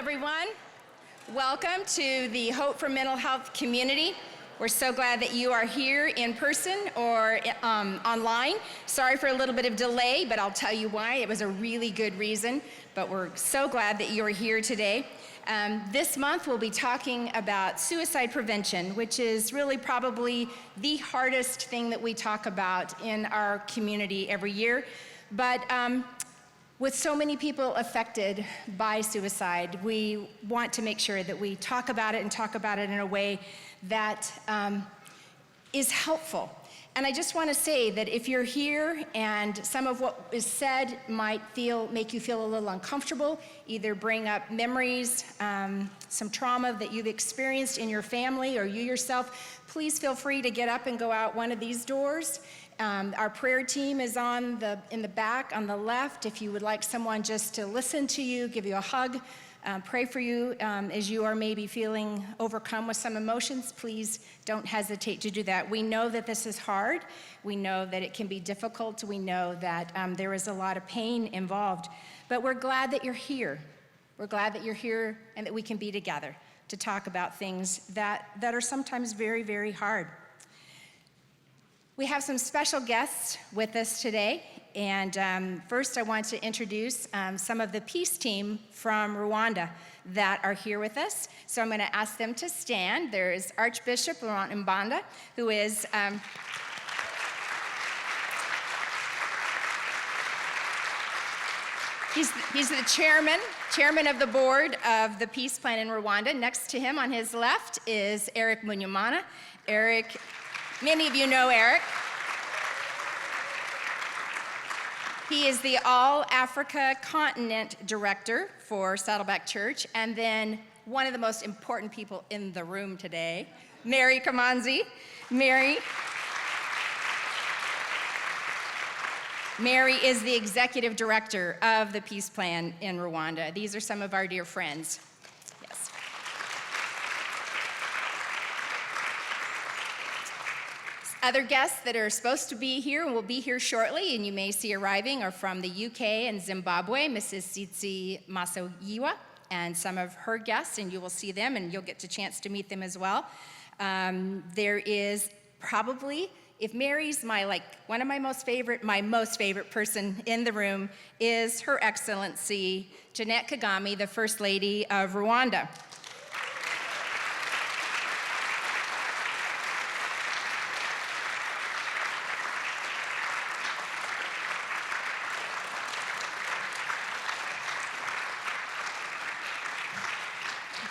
everyone. Welcome to the Hope for Mental Health community. We're so glad that you are here in person or online. Sorry for a little bit of delay, but I'll tell you why. It was a really good reason, but we're so glad that you're here today. This month we'll be talking about suicide prevention, which is really probably the hardest thing that we talk about in our community every year. But with so many people affected by suicide, we want to make sure that we talk about it and talk about it in a way that is helpful. And I just want to say that if you're here and some of what is said might make you feel a little uncomfortable, either bring up memories, some trauma that you've experienced in your family or you yourself, please feel free to get up and go out one of these doors. Our prayer team is in the back on the left. If you would like someone just to listen to you, give you a hug, pray for you as you are maybe feeling overcome with some emotions, please don't hesitate to do that. We know that this is hard. We know that it can be difficult. We know that there is a lot of pain involved. But we're glad that you're here. We're glad that you're here and that we can be together to talk about things that are sometimes very, very hard. We have some special guests with us today, and first I want to introduce some of the peace team from Rwanda that are here with us. So I'm going to ask them to stand. There's Archbishop Laurent Mbanda, who is he's the chairman of the board of the Peace Plan in Rwanda. Next to him on his left is Eric Munyamana. Eric, many of you know Eric. He is the All Africa Continent Director for Saddleback Church, and then one of the most important people in the room today, Mary Kamanzi. Mary is the Executive Director of the Peace Plan in Rwanda. These are some of our dear friends. Yes. Other guests that are supposed to be here and will be here shortly, and you may see arriving, are from the UK and Zimbabwe, Mrs. Tsitsi Masoyiwa, and some of her guests, and you will see them, and you'll get a chance to meet them as well. There is probably, if Mary's my most favorite person in the room is Her Excellency Jeanette Kagame, the First Lady of Rwanda.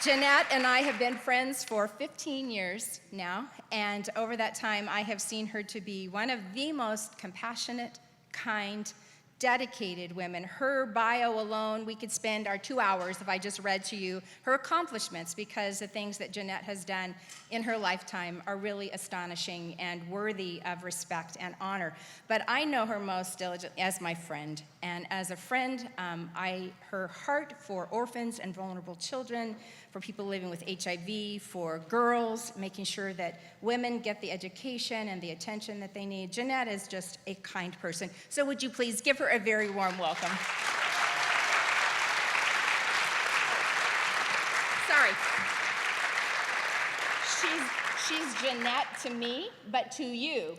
Jeanette and I have been friends for 15 years now, and over that time I have seen her to be one of the most compassionate, kind, dedicated women. Her bio alone, we could spend our 2 hours if I just read to you her accomplishments, because the things that Jeanette has done in her lifetime are really astonishing and worthy of respect and honor. But I know her most diligently as my friend, and as a friend, her heart for orphans and vulnerable children, for people living with HIV, for girls, making sure that women get the education and the attention that they need. Jeanette is just a kind person. So would you please give her a very warm welcome. Sorry. She's Jeanette to me, but to you,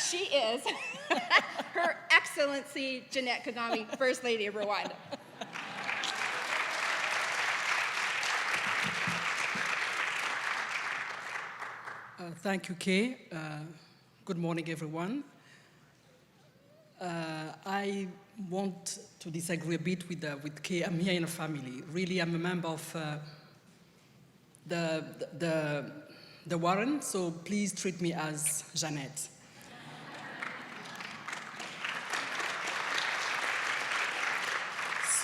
she is Her Excellency Jeanette Kagame, First Lady of Rwanda. Thank you, Kay. Good morning, everyone. I want to disagree a bit with Kay. I'm here in a family. Really, I'm a member of the Warren, so please treat me as Jeanette.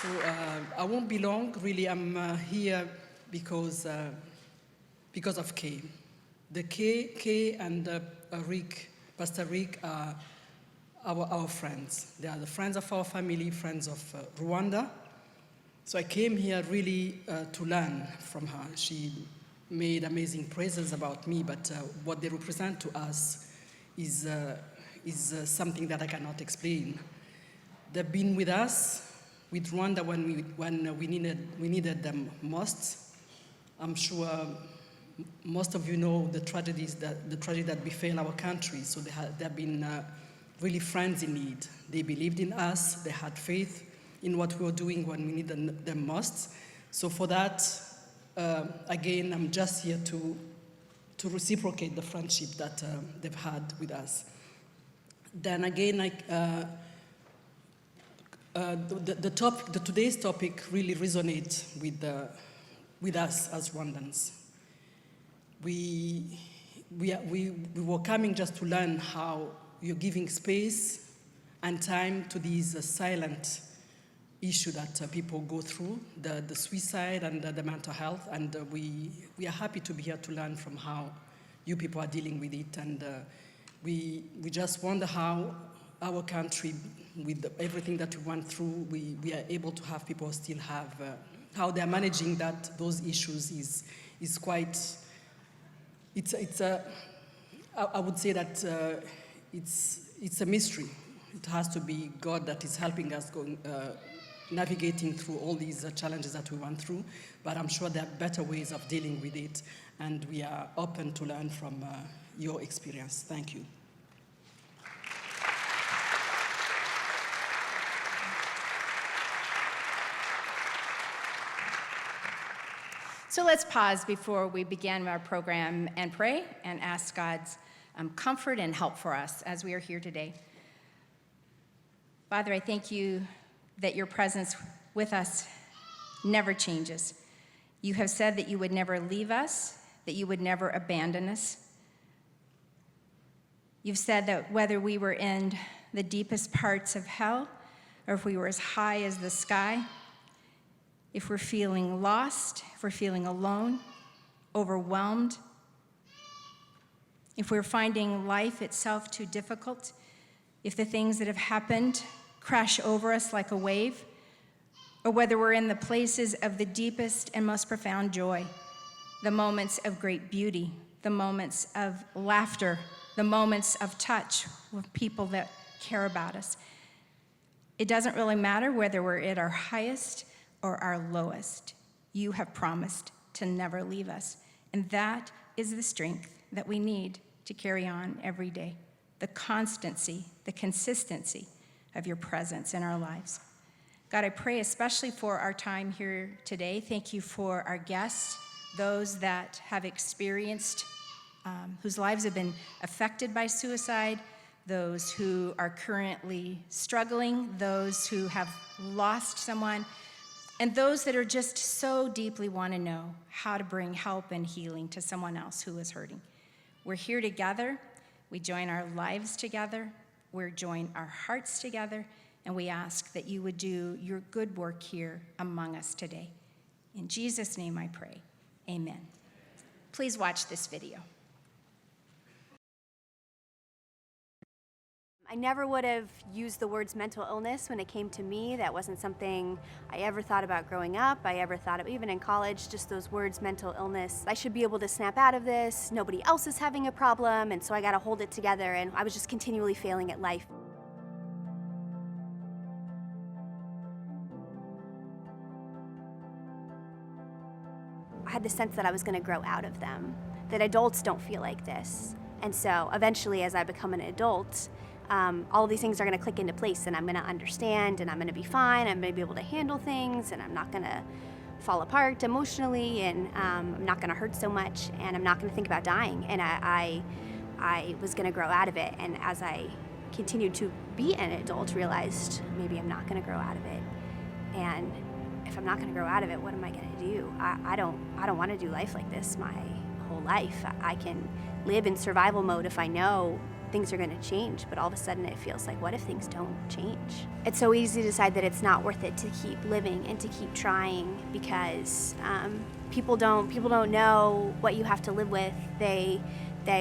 So I won't be long. Really, I'm here because of Kay. The Kay and Rick, Pastor Rick, are our friends. They are the friends of our family, friends of Rwanda. So I came here really to learn from her. She made amazing praises about me, but what they represent to us is something that I cannot explain. They've been with us with Rwanda when we needed them most. I'm sure most of you know the tragedy that befell our country. So they have been really friends in need. They believed in us. They had faith in what we were doing when we needed them most. So for that, again, I'm just here to reciprocate the friendship that they've had with us. Then again, today's topic really resonates with us as Rwandans. We were coming just to learn how you're giving space and time to these silent issue that people go through, the suicide and the mental health, and we are happy to be here to learn from how you people are dealing with it, and we just wonder how our country, with everything that we went through, we are able to have people still have, how they're managing those issues is quite, I would say that it's a mystery. It has to be God that is helping us navigating through all these challenges that we went through, but I'm sure there are better ways of dealing with it, and we are open to learn from your experience. Thank you. So let's pause before we begin our program and pray and ask God's comfort and help for us as we are here today. Father, I thank you that your presence with us never changes. You have said that you would never leave us, that you would never abandon us. You've said that whether we were in the deepest parts of hell or if we were as high as the sky, if we're feeling lost, if we're feeling alone, overwhelmed, if we're finding life itself too difficult, if the things that have happened crash over us like a wave, or whether we're in the places of the deepest and most profound joy, the moments of great beauty, the moments of laughter, the moments of touch with people that care about us. It doesn't really matter whether we're at our highest or our lowest. You have promised to never leave us. And that is the strength that we need to carry on every day. The constancy, the consistency of your presence in our lives. God, I pray especially for our time here today. Thank you for our guests, those that have experienced, whose lives have been affected by suicide, those who are currently struggling, those who have lost someone, and those that are just so deeply want to know how to bring help and healing to someone else who is hurting. We're here together. We join our lives together. We join our hearts together, and we ask that you would do your good work here among us today. In Jesus' name I pray, amen. Please watch this video. I never would have used the words mental illness when it came to me. That wasn't something I ever thought about growing up. I ever thought of, even in college, just those words, mental illness. I should be able to snap out of this. Nobody else is having a problem, and so I got to hold it together, and I was just continually failing at life. I had the sense that I was going to grow out of them, that adults don't feel like this. And so eventually, as I become an adult, all of these things are going to click into place, and I'm going to understand, and I'm going to be fine. I'm going to be able to handle things, and I'm not going to fall apart emotionally, and I'm not going to hurt so much, and I'm not going to think about dying. And I was going to grow out of it. And as I continued to be an adult, realized maybe I'm not going to grow out of it. And if I'm not going to grow out of it, what am I going to do? I don't want to do life like this my whole life. I can live in survival mode if I know things are going to change, but all of a sudden it feels like, what if things don't change? It's so easy to decide that it's not worth it to keep living and to keep trying, because people don't know what you have to live with. They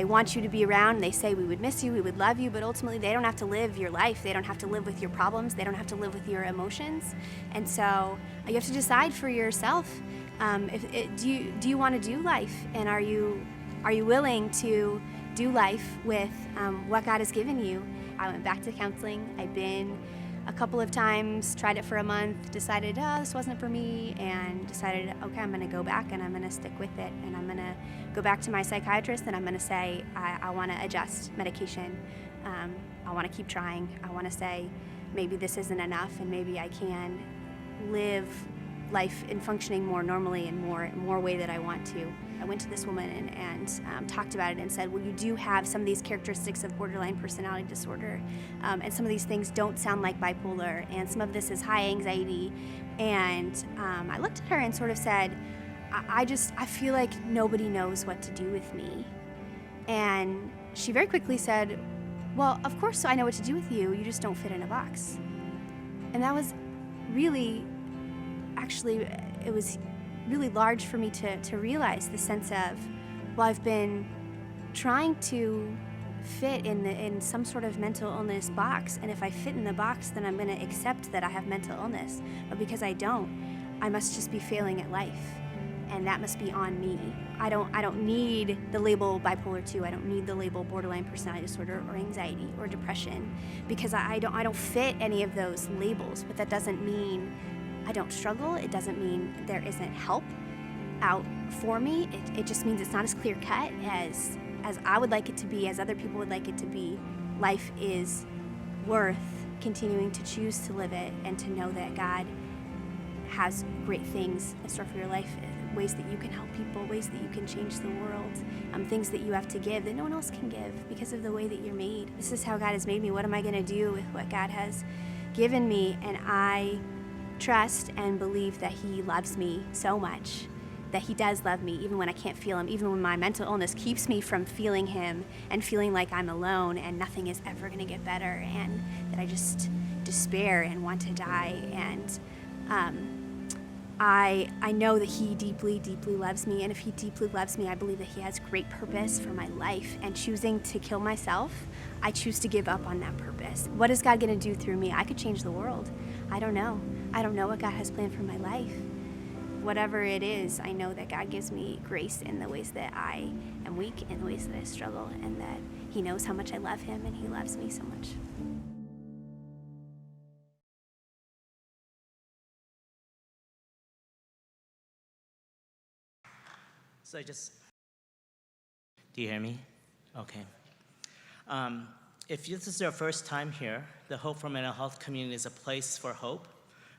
want you to be around. They say, we would miss you, we would love you, but ultimately they don't have to live your life. They don't have to live with your problems. They don't have to live with your emotions. And so you have to decide for yourself, do you want to do life? And are you willing to do life with what God has given you? I went back to counseling. I've been a couple of times, tried it for a month, decided, oh, this wasn't for me, and decided, okay, I'm going to go back and I'm going to stick with it. And I'm going to go back to my psychiatrist and I'm going to say, I want to adjust medication. I want to keep trying. I want to say, maybe this isn't enough and maybe I can live life and functioning more normally and more way that I want to. I went to this woman and talked about it and said, well, you do have some of these characteristics of borderline personality disorder, and some of these things don't sound like bipolar, and some of this is high anxiety. And I looked at her and sort of said, I feel like nobody knows what to do with me. And she very quickly said, well, of course I know what to do with you, you just don't fit in a box. And that was really, actually, it was really large for me to realize the sense of, well, I've been trying to fit in some sort of mental illness box, and if I fit in the box, then I'm going to accept that I have mental illness. But because I don't, I must just be failing at life, and that must be on me. I don't need the label bipolar 2. I don't need the label borderline personality disorder or anxiety or depression, because I don't fit any of those labels. But that doesn't mean I don't struggle. It doesn't mean there isn't help out for me. It just means it's not as clear cut as I would like it to be, as other people would like it to be. Life is worth continuing to choose to live it and to know that God has great things in store for your life, ways that you can help people, ways that you can change the world, things that you have to give that no one else can give because of the way that you're made. This is how God has made me. What am I going to do with what God has given me? And I trust and believe that He loves me so much, that He does love me even when I can't feel Him, even when my mental illness keeps me from feeling Him and feeling like I'm alone and nothing is ever going to get better, and that I just despair and want to die. And I know that He deeply, deeply loves me, and if He deeply loves me, I believe that He has great purpose for my life. And choosing to kill myself, I choose to give up on that purpose. What is God going to do through me? I could change the world. I don't know. I don't know what God has planned for my life. Whatever it is, I know that God gives me grace in the ways that I am weak, in the ways that I struggle, and that He knows how much I love Him, and He loves me so much. So do you hear me? Okay. If this is your first time here, the Hope for Mental Health community is a place for hope,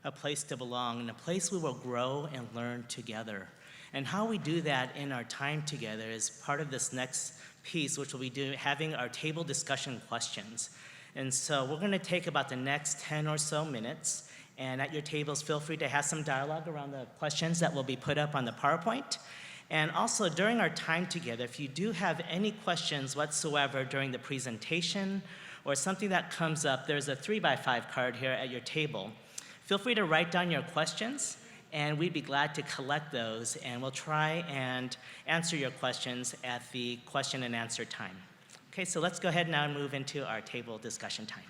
a place to belong, and a place we will grow and learn together. And how we do that in our time together is part of this next piece, which will be having our table discussion questions. And so we're going to take about the next 10 or so minutes, and at your tables, feel free to have some dialogue around the questions that will be put up on the PowerPoint. And also, during our time together, if you do have any questions whatsoever during the presentation or something that comes up, there's a 3x5 card here at your table. Feel free to write down your questions, and we'd be glad to collect those, and we'll try and answer your questions at the question and answer time. Okay, so let's go ahead now and move into our table discussion time.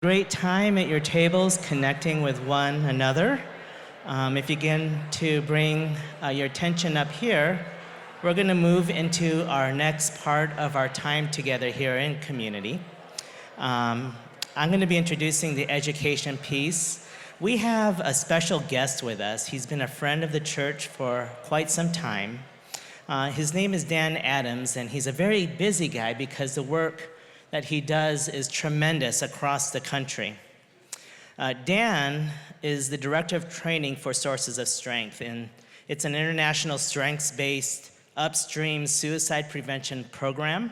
Great time at your tables connecting with one another. If you begin to bring your attention up here, we're going to move into our next part of our time together here in community. I'm going to be introducing the education piece. We have a special guest with us. He's been a friend of the church for quite some time. His name is Dan Adams, and he's a very busy guy because the work that he does is tremendous across the country. Dan is the Director of Training for Sources of Strength, and it's an international strengths-based upstream suicide prevention program.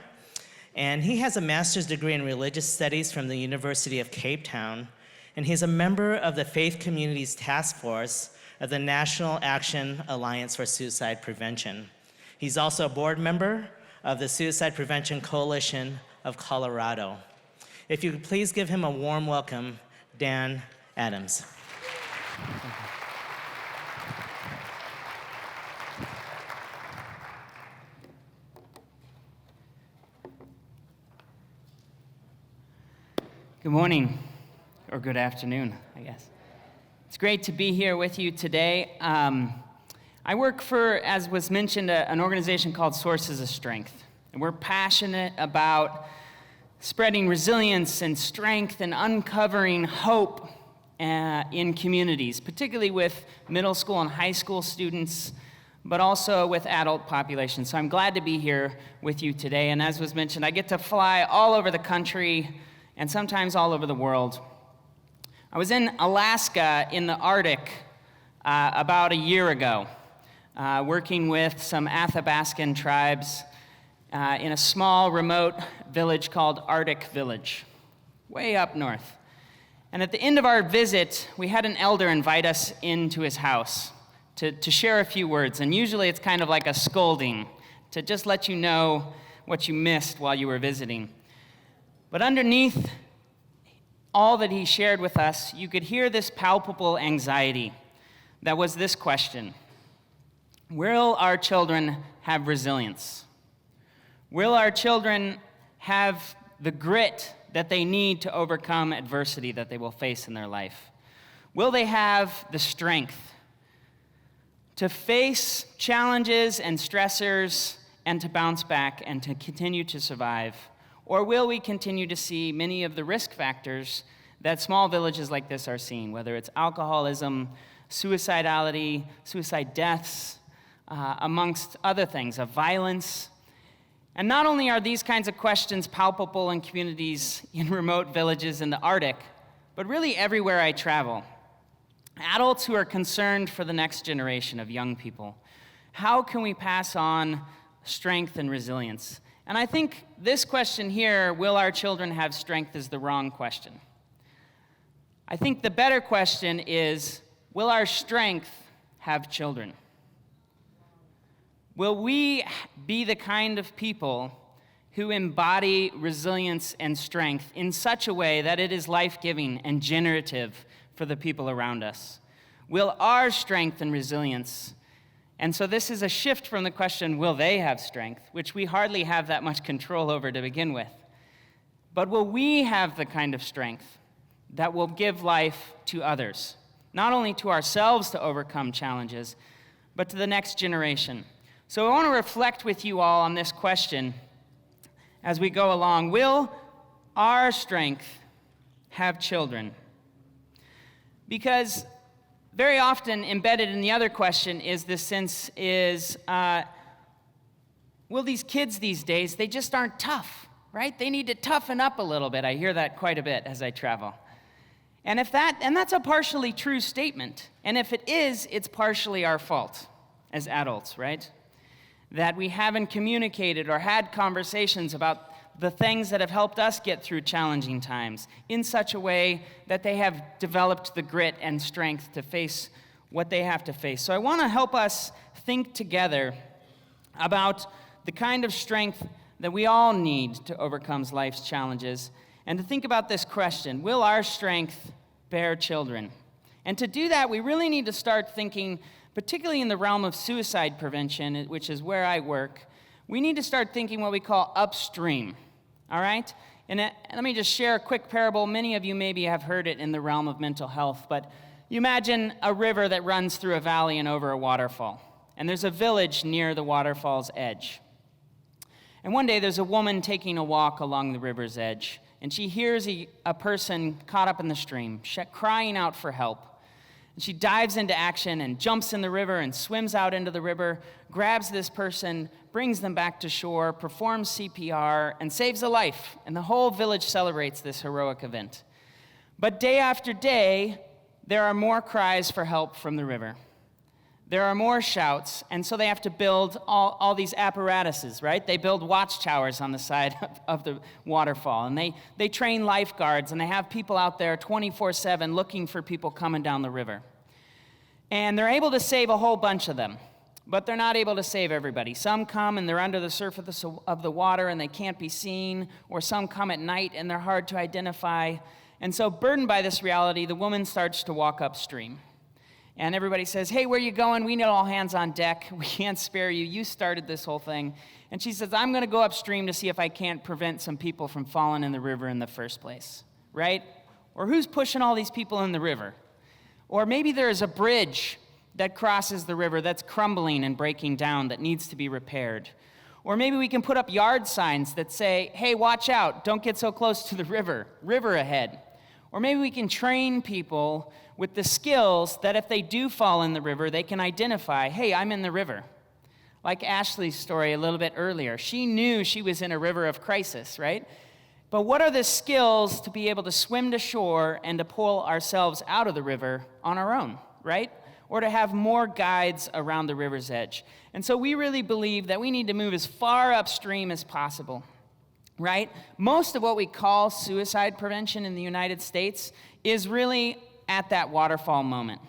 And he has a master's degree in religious studies from the University of Cape Town, and he's a member of the Faith Communities Task Force of the National Action Alliance for Suicide Prevention. He's also a board member of the Suicide Prevention Coalition of Colorado. If you could please give him a warm welcome, Dan Adams. Good morning, or good afternoon, I guess. It's great to be here with you today. I work for, as was mentioned, an organization called Sources of Strength. And we're passionate about spreading resilience and strength and uncovering hope in communities, particularly with middle school and high school students, but also with adult populations. So I'm glad to be here with you today. And as was mentioned, I get to fly all over the country and sometimes all over the world. I was in Alaska in the Arctic about a year ago, working with some Athabascan tribes in a small, remote village called Arctic Village, way up north. And at the end of our visit, we had an elder invite us into his house to share a few words. And usually it's kind of like a scolding, to just let you know what you missed while you were visiting. But underneath all that he shared with us, you could hear this palpable anxiety that was this question: will our children have resilience? Will our children have the grit that they need to overcome adversity that they will face in their life? Will they have the strength to face challenges and stressors and to bounce back and to continue to survive? Or will we continue to see many of the risk factors that small villages like this are seeing, whether it's alcoholism, suicidality, suicide deaths, amongst other things, of violence? And not only are these kinds of questions palpable in communities in remote villages in the Arctic, but really everywhere I travel. Adults who are concerned for the next generation of young people. How can we pass on strength and resilience? And I think this question here, will our children have strength, is the wrong question. I think the better question is, will our strength have children? Will we be the kind of people who embody resilience and strength in such a way that it is life-giving and generative for the people around us? Will our strength and resilience, and so this is a shift from the question, will they have strength, which we hardly have that much control over to begin with, but will we have the kind of strength that will give life to others, not only to ourselves to overcome challenges, but to the next generation? So I want to reflect with you all on this question as we go along. Will our strength have children? Because very often embedded in the other question is this sense is, will these kids these days, they just aren't tough, right? They need to toughen up a little bit. I hear that quite a bit as I travel. And that's a partially true statement. And if it is, it's partially our fault as adults, right? That we haven't communicated or had conversations about the things that have helped us get through challenging times in such a way that they have developed the grit and strength to face what they have to face. So I want to help us think together about the kind of strength that we all need to overcome life's challenges, and to think about this question: will our strength bear children? And to do that, we really need to start thinking, particularly in the realm of suicide prevention, which is where I work, we need to start thinking what we call upstream, all right? And let me just share a quick parable. Many of you maybe have heard it in the realm of mental health, but you imagine a river that runs through a valley and over a waterfall. And there's a village near the waterfall's edge. And one day there's a woman taking a walk along the river's edge, and she hears a person caught up in the stream, crying out for help. And she dives into action and jumps in the river and swims out into the river, grabs this person, brings them back to shore, performs CPR, and saves a life. And the whole village celebrates this heroic event. But day after day, there are more cries for help from the river. There are more shouts, and so they have to build all these apparatuses, right? They build watchtowers on the side of the waterfall, and they train lifeguards, and they have people out there 24/7 looking for people coming down the river. And they're able to save a whole bunch of them, but they're not able to save everybody. Some come and they're under the surface of the water and they can't be seen, or some come at night and they're hard to identify. And so, burdened by this reality, the woman starts to walk upstream. And everybody says, hey, where are you going? We need all hands on deck. We can't spare you. You started this whole thing. And she says, I'm going to go upstream to see if I can't prevent some people from falling in the river in the first place, right? Or who's pushing all these people in the river? Or maybe there is a bridge that crosses the river that's crumbling and breaking down that needs to be repaired. Or maybe we can put up yard signs that say, hey, watch out, don't get so close to the river ahead. Or maybe we can train people with the skills that if they do fall in the river, they can identify, hey, I'm in the river. Like Ashley's story a little bit earlier. She knew she was in a river of crisis, right? But what are the skills to be able to swim to shore and to pull ourselves out of the river on our own, right? Or to have more guides around the river's edge. And so we really believe that we need to move as far upstream as possible, right? Most of what we call suicide prevention in the United States is really at that waterfall moment.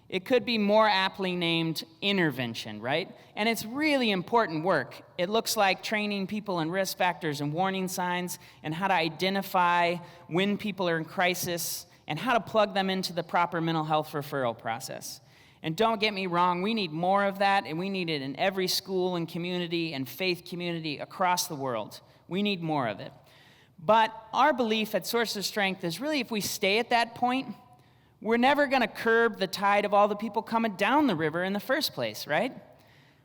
It could be more aptly named intervention, right? And it's really important work. It looks like training people in risk factors and warning signs and how to identify when people are in crisis and how to plug them into the proper mental health referral process. And don't get me wrong, we need more of that, and we need it in every school and community and faith community across the world. We need more of it. But our belief at Source of Strength is really if we stay at that point, we're never going to curb the tide of all the people coming down the river in the first place, right?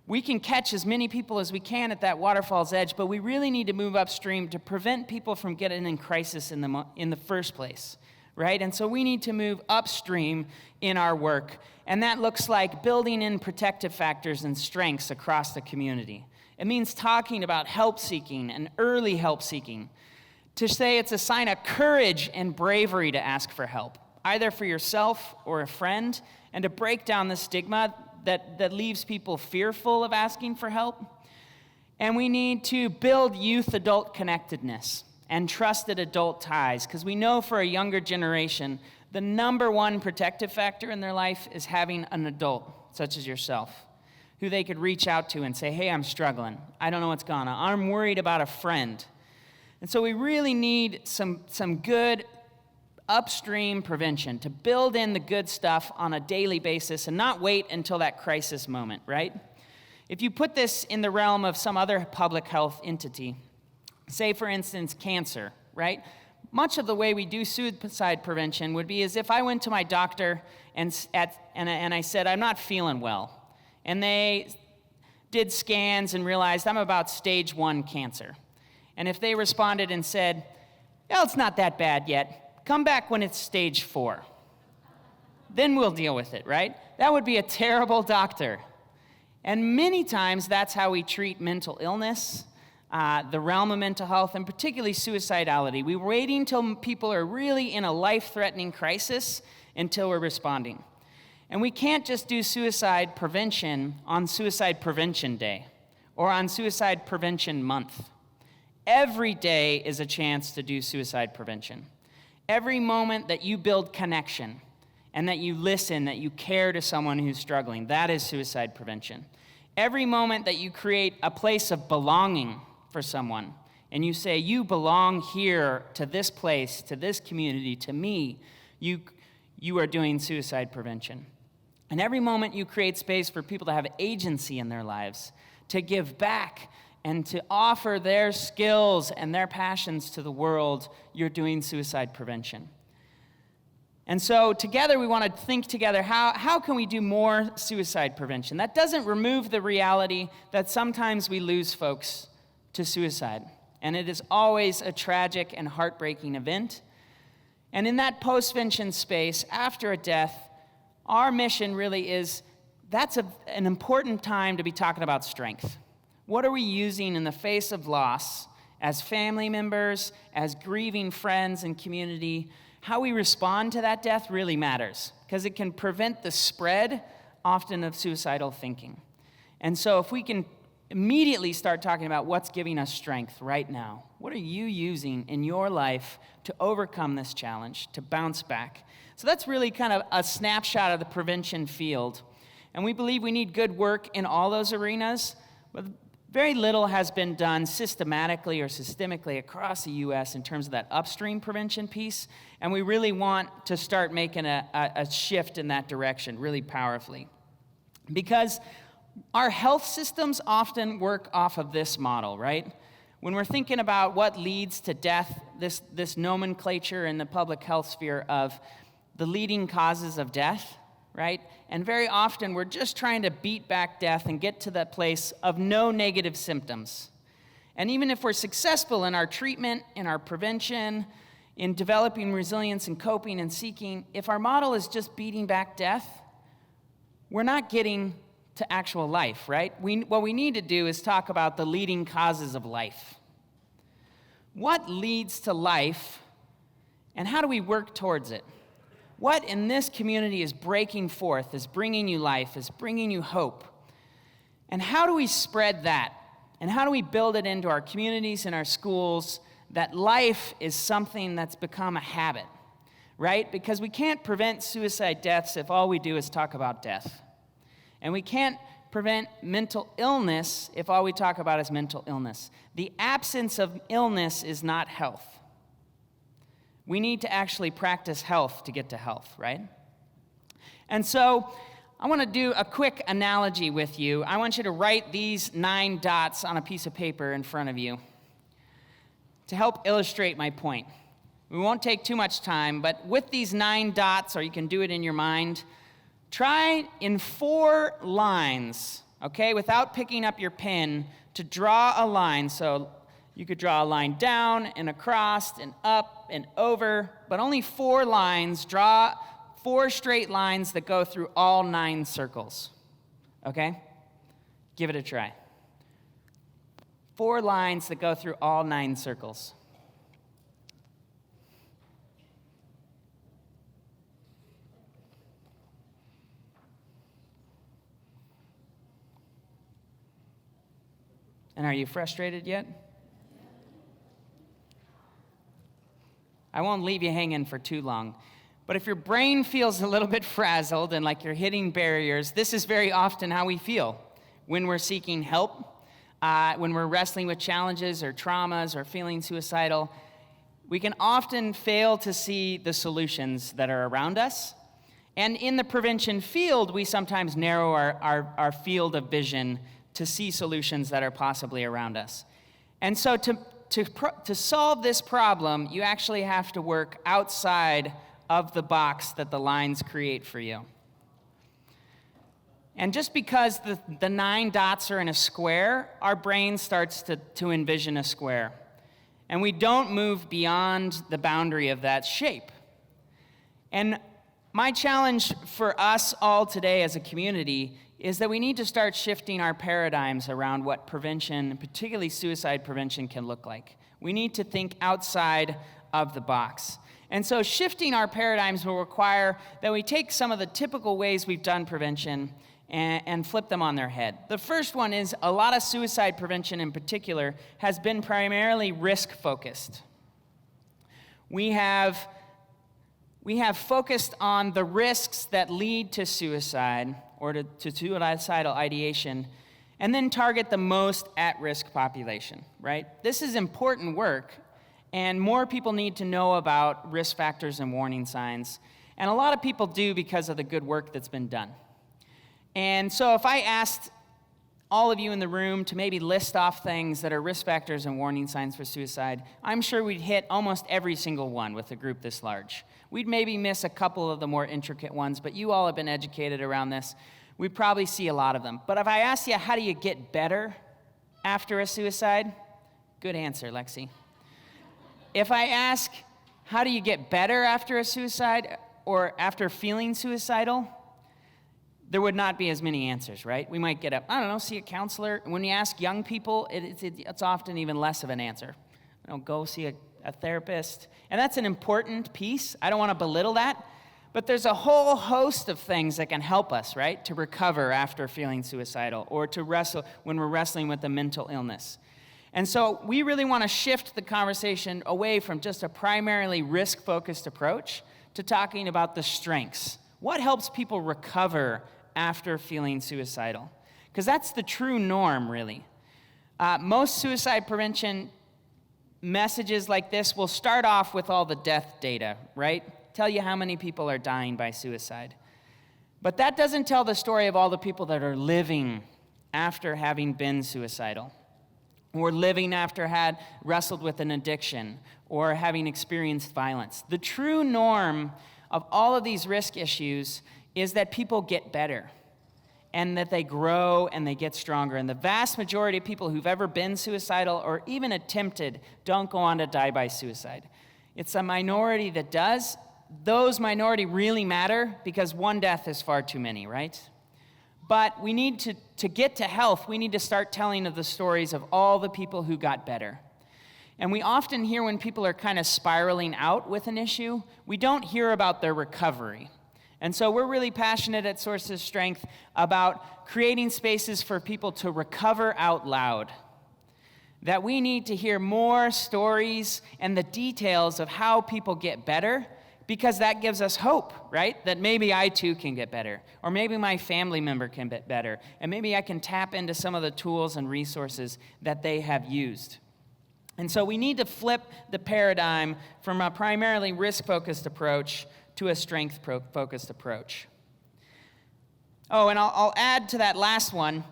We can catch as many people as we can at that waterfall's edge, but we really need to move upstream to prevent people from getting in crisis in the first place, right? And so we need to move upstream in our work, and that looks like building in protective factors and strengths across the community. It means talking about help-seeking and early help-seeking, to say it's a sign of courage and bravery to ask for help, either for yourself or a friend, and to break down the stigma that leaves people fearful of asking for help. And we need to build youth-adult connectedness and trusted adult ties, because we know for a younger generation, the number one protective factor in their life is having an adult, such as yourself, who they could reach out to and say, hey, I'm struggling. I don't know what's going on. I'm worried about a friend. And so we really need some good upstream prevention to build in the good stuff on a daily basis and not wait until that crisis moment, right? If you put this in the realm of some other public health entity, say, for instance, cancer, right? Much of the way we do suicide prevention would be as if I went to my doctor and I said, I'm not feeling well. And they did scans and realized I'm about stage 1 cancer. And if they responded and said, well, it's not that bad yet, come back when it's stage 4. Then we'll deal with it, right? That would be a terrible doctor. And many times that's how we treat mental illness, the realm of mental health, and particularly suicidality. We're waiting until people are really in a life-threatening crisis until we're responding. And we can't just do suicide prevention on Suicide Prevention Day or on Suicide Prevention Month. Every day is a chance to do suicide prevention. Every moment that you build connection and that you listen, that you care to someone who's struggling, that is suicide prevention. Every moment that you create a place of belonging for someone and you say, you belong here to this place, to this community, to me, you are doing suicide prevention. And every moment you create space for people to have agency in their lives, to give back and to offer their skills and their passions to the world, you're doing suicide prevention. And so together we want to think together, how can we do more suicide prevention? That doesn't remove the reality that sometimes we lose folks to suicide. And it is always a tragic and heartbreaking event. And in that post-vention space, after a death, our mission really is, that's an important time to be talking about strength. What are we using in the face of loss as family members, as grieving friends and community? How we respond to that death really matters, because it can prevent the spread, often, of suicidal thinking. And so if we can immediately start talking about what's giving us strength right now, what are you using in your life to overcome this challenge, to bounce back? So that's really kind of a snapshot of the prevention field. And we believe we need good work in all those arenas, but very little has been done systematically or systemically across the U.S. in terms of that upstream prevention piece, and we really want to start making a shift in that direction really powerfully. Because our health systems often work off of this model, right? When we're thinking about what leads to death, this nomenclature in the public health sphere of the leading causes of death, right? And very often we're just trying to beat back death and get to that place of no negative symptoms. And even if we're successful in our treatment, in our prevention, in developing resilience and coping and seeking, if our model is just beating back death, we're not getting to actual life, right? What we need to do is talk about the leading causes of life. What leads to life, and how do we work towards it? What in this community is breaking forth, is bringing you life, is bringing you hope? And how do we spread that? And how do we build it into our communities and our schools, that life is something that's become a habit, right? Because we can't prevent suicide deaths if all we do is talk about death. And we can't prevent mental illness if all we talk about is mental illness. The absence of illness is not health. We need to actually practice health to get to health, right? And so I want to do a quick analogy with you. I want you to write these 9 dots on a piece of paper in front of you to help illustrate my point. We won't take too much time, but with these 9 dots, or you can do it in your mind, try in 4 lines, okay, without picking up your pen, to draw a line. So you could draw a line down and across and up and over, but only 4 lines. Draw 4 straight lines that go through all 9 circles, okay? Give it a try. 4 lines that go through all 9 circles. And are you frustrated yet? I won't leave you hanging for too long. But if your brain feels a little bit frazzled and like you're hitting barriers, this is very often how we feel when we're seeking help, when we're wrestling with challenges or traumas or feeling suicidal. We can often fail to see the solutions that are around us. And in the prevention field, we sometimes narrow our field of vision to see solutions that are possibly around us. And so to solve this problem, you actually have to work outside of the box that the lines create for you. And just because the 9 dots are in a square, our brain starts to envision a square. And we don't move beyond the boundary of that shape. And my challenge for us all today as a community is that we need to start shifting our paradigms around what prevention, particularly suicide prevention, can look like. We need to think outside of the box. And so shifting our paradigms will require that we take some of the typical ways we've done prevention and flip them on their head. The first one is a lot of suicide prevention in particular has been primarily risk-focused. We have focused on the risks that lead to suicide or to suicidal ideation, and then target the most at-risk population, right? This is important work, and more people need to know about risk factors and warning signs, and a lot of people do because of the good work that's been done. And so if I asked all of you in the room to maybe list off things that are risk factors and warning signs for suicide, I'm sure we'd hit almost every single one with a group this large. We'd maybe miss a couple of the more intricate ones, but you all have been educated around this. We'd probably see a lot of them. But if I ask you, how do you get better after a suicide? Good answer, Lexi. If I ask, how do you get better after a suicide or after feeling suicidal? There would not be as many answers, right? We might get up, I don't know, see a counselor. When you ask young people, it's often even less of an answer. Go see a therapist. And that's an important piece. I don't want to belittle that. But there's a whole host of things that can help us, right, to recover after feeling suicidal or to wrestle when we're wrestling with a mental illness. And so we really want to shift the conversation away from just a primarily risk-focused approach to talking about the strengths. What helps people recover after feeling suicidal? Because that's the true norm, really. Most suicide prevention messages like this will start off with all the death data, right? Tell you how many people are dying by suicide. But that doesn't tell the story of all the people that are living after having been suicidal, or living after had wrestled with an addiction, or having experienced violence. The true norm of all of these risk issues is that people get better and that they grow and they get stronger. And the vast majority of people who've ever been suicidal or even attempted don't go on to die by suicide. It's a minority that does. Those minority really matter because one death is far too many, right? But we need to get to health, we need to start telling of the stories of all the people who got better. And we often hear when people are kind of spiraling out with an issue, we don't hear about their recovery. And so we're really passionate at Sources of Strength about creating spaces for people to recover out loud. That we need to hear more stories and the details of how people get better, because that gives us hope, right? That maybe I too can get better, or maybe my family member can get better, and maybe I can tap into some of the tools and resources that they have used. And so we need to flip the paradigm from a primarily risk-focused approach to a strength-focused approach. Oh, and I'll add to that last one.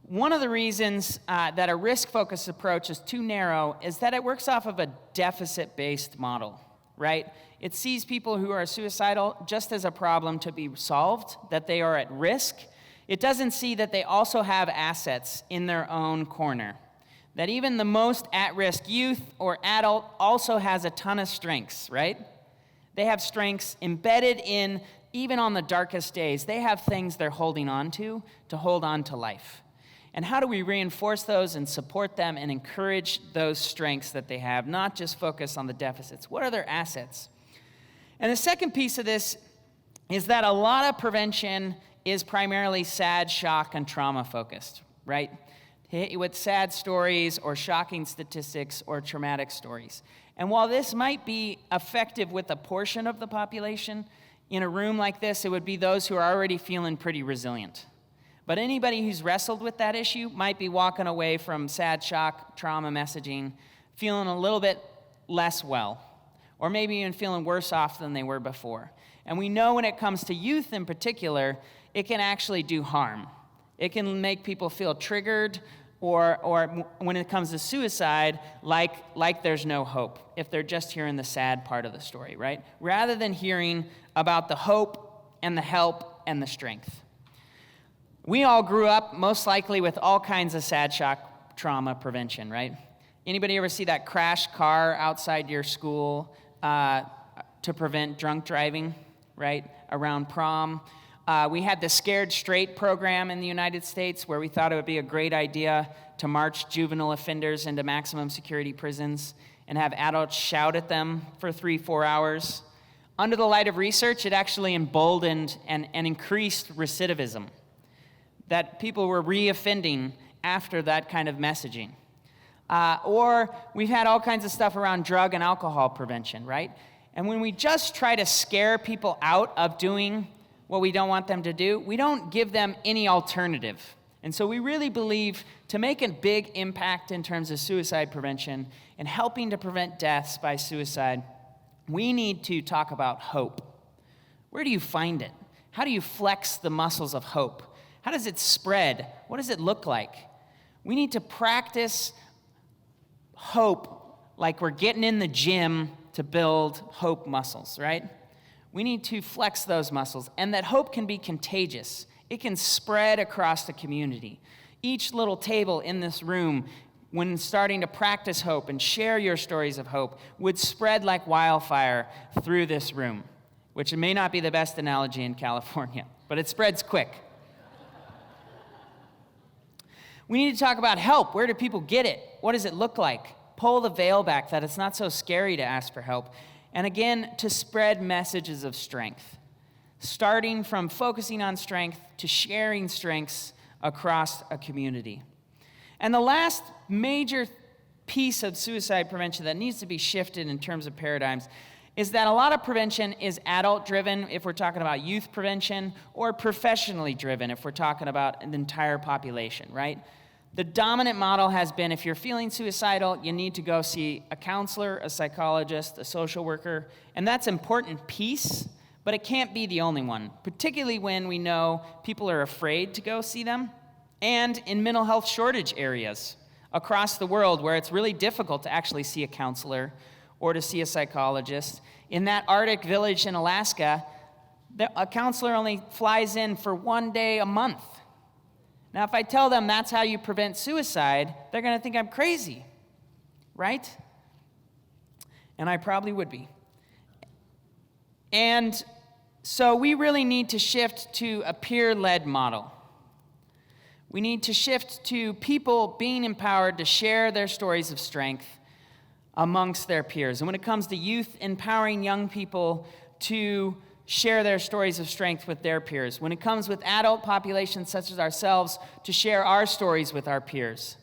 One of the reasons that a risk-focused approach is too narrow is that it works off of a deficit-based model, right? It sees people who are suicidal just as a problem to be solved, that they are at risk. It doesn't see that they also have assets in their own corner, that even the most at-risk youth or adult also has a ton of strengths, right? They have strengths embedded in, even on the darkest days, they have things they're holding on to hold on to life. And how do we reinforce those and support them and encourage those strengths that they have, not just focus on the deficits? What are their assets? And the second piece of this is that a lot of prevention is primarily sad, shock, and trauma focused, right? With sad stories or shocking statistics or traumatic stories. And while this might be effective with a portion of the population, in a room like this, it would be those who are already feeling pretty resilient. But anybody who's wrestled with that issue might be walking away from sad, shock, trauma messaging, feeling a little bit less well, or maybe even feeling worse off than they were before. And we know when it comes to youth in particular, it can actually do harm. It can make people feel triggered, or when it comes to suicide, like there's no hope, if they're just hearing the sad part of the story, right? Rather than hearing about the hope and the help and the strength. We all grew up most likely with all kinds of sad, shock, trauma prevention, right? Anybody ever see that crash car outside your school to prevent drunk driving, right? Around prom. We had the Scared Straight program in the United States where we thought it would be a great idea to march juvenile offenders into maximum security prisons and have adults shout at them for 3-4 hours. Under the light of research, it actually emboldened and increased recidivism, that people were re-offending after that kind of messaging. Or we've had all kinds of stuff around drug and alcohol prevention, right? And when we just try to scare people out of doing what we don't want them to do, we don't give them any alternative. And so we really believe to make a big impact in terms of suicide prevention and helping to prevent deaths by suicide, we need to talk about hope. Where do you find it? How do you flex the muscles of hope? How does it spread? What does it look like? We need to practice hope like we're getting in the gym to build hope muscles, right? We need to flex those muscles, and that hope can be contagious. It can spread across the community. Each little table in this room, when starting to practice hope and share your stories of hope, would spread like wildfire through this room, which may not be the best analogy in California, but it spreads quick. We need to talk about help. Where do people get it? What does it look like? Pull the veil back, that it's not so scary to ask for help. And again, to spread messages of strength, starting from focusing on strength to sharing strengths across a community. And the last major piece of suicide prevention that needs to be shifted in terms of paradigms is that a lot of prevention is adult-driven if we're talking about youth prevention, or professionally driven if we're talking about an entire population, right? The dominant model has been, if you're feeling suicidal, you need to go see a counselor, a psychologist, a social worker, and that's an important piece, but it can't be the only one, particularly when we know people are afraid to go see them, and in mental health shortage areas across the world where it's really difficult to actually see a counselor or to see a psychologist. In that Arctic village in Alaska, a counselor only flies in for 1 day a month. Now, if I tell them that's how you prevent suicide, they're going to think I'm crazy, right? And I probably would be. And so we really need to shift to a peer-led model. We need to shift to people being empowered to share their stories of strength amongst their peers. And when it comes to youth, empowering young people to share their stories of strength with their peers. When it comes with adult populations such as ourselves, to share our stories with our peers.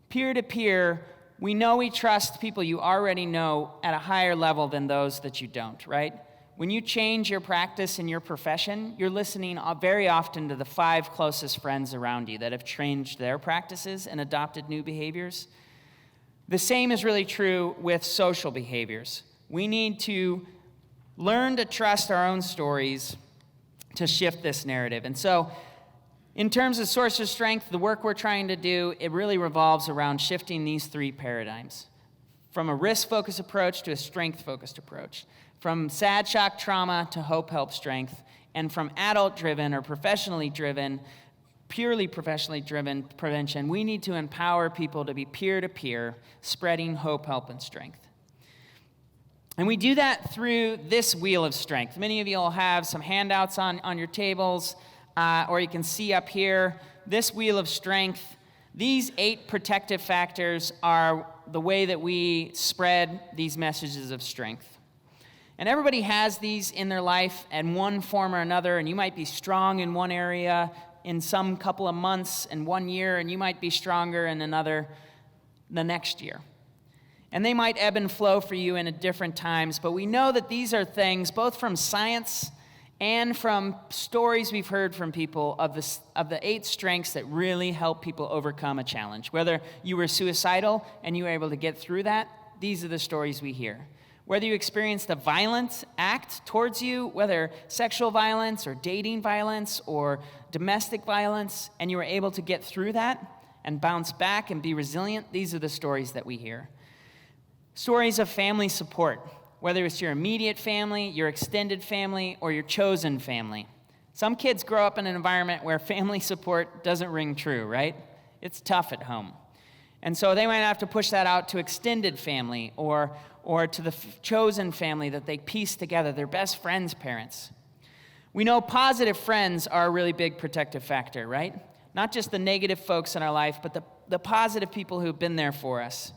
Peer to peer, we know we trust people you already know at a higher level than those that you don't, right? When you change your practice in your profession, you're listening very often to the 5 closest friends around you that have changed their practices and adopted new behaviors. The same is really true with social behaviors. We need to learn to trust our own stories to shift this narrative. And so, in terms of source of strength, the work we're trying to do, it really revolves around shifting these 3 paradigms. From a risk-focused approach to a strength-focused approach. From sad shock trauma to hope help strength. And from adult-driven or professionally driven, purely professionally driven prevention, we need to empower people to be peer-to-peer, spreading hope, help, and strength. And we do that through this wheel of strength. Many of you will have some handouts on your tables, or you can see up here, this wheel of strength. These 8 protective factors are the way that we spread these messages of strength. And everybody has these in their life in one form or another, and you might be strong in one area in some couple of months and 1 year, and you might be stronger in another the next year. And they might ebb and flow for you in at different times, but we know that these are things, both from science and from stories we've heard from people, of the 8 strengths that really help people overcome a challenge. Whether you were suicidal and you were able to get through that, these are the stories we hear. Whether you experienced a violent act towards you, whether sexual violence or dating violence or domestic violence, and you were able to get through that and bounce back and be resilient, these are the stories that we hear. Stories of family support, whether it's your immediate family, your extended family, or your chosen family. Some kids grow up in an environment where family support doesn't ring true, right? It's tough at home. And so they might have to push that out to extended family or to the chosen family that they piece together, their best friends' parents. We know positive friends are a really big protective factor, right? Not just the negative folks in our life, but the positive people who've been there for us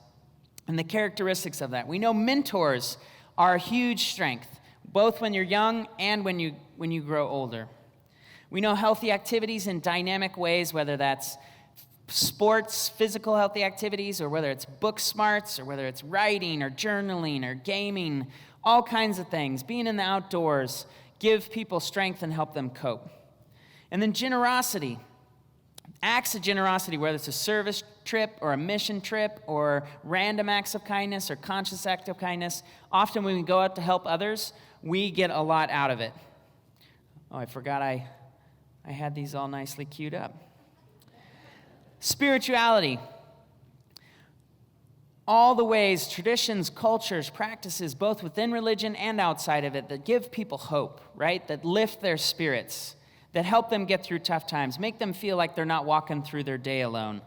and the characteristics of that. We know mentors are a huge strength, both when you're young and when you grow older. We know healthy activities in dynamic ways, whether that's sports, physical healthy activities, or whether it's book smarts, or whether it's writing or journaling or gaming, all kinds of things. Being in the outdoors, give people strength and help them cope. And then generosity. Acts of generosity, whether it's a service trip or a mission trip or random acts of kindness or conscious act of kindness, often when we go out to help others, we get a lot out of it. Oh, I forgot I I had these all nicely queued up. Spirituality. All the ways, traditions, cultures, practices, both within religion and outside of it, that give people hope, right? That lift their spirits, that help them get through tough times, make them feel like they're not walking through their day alone.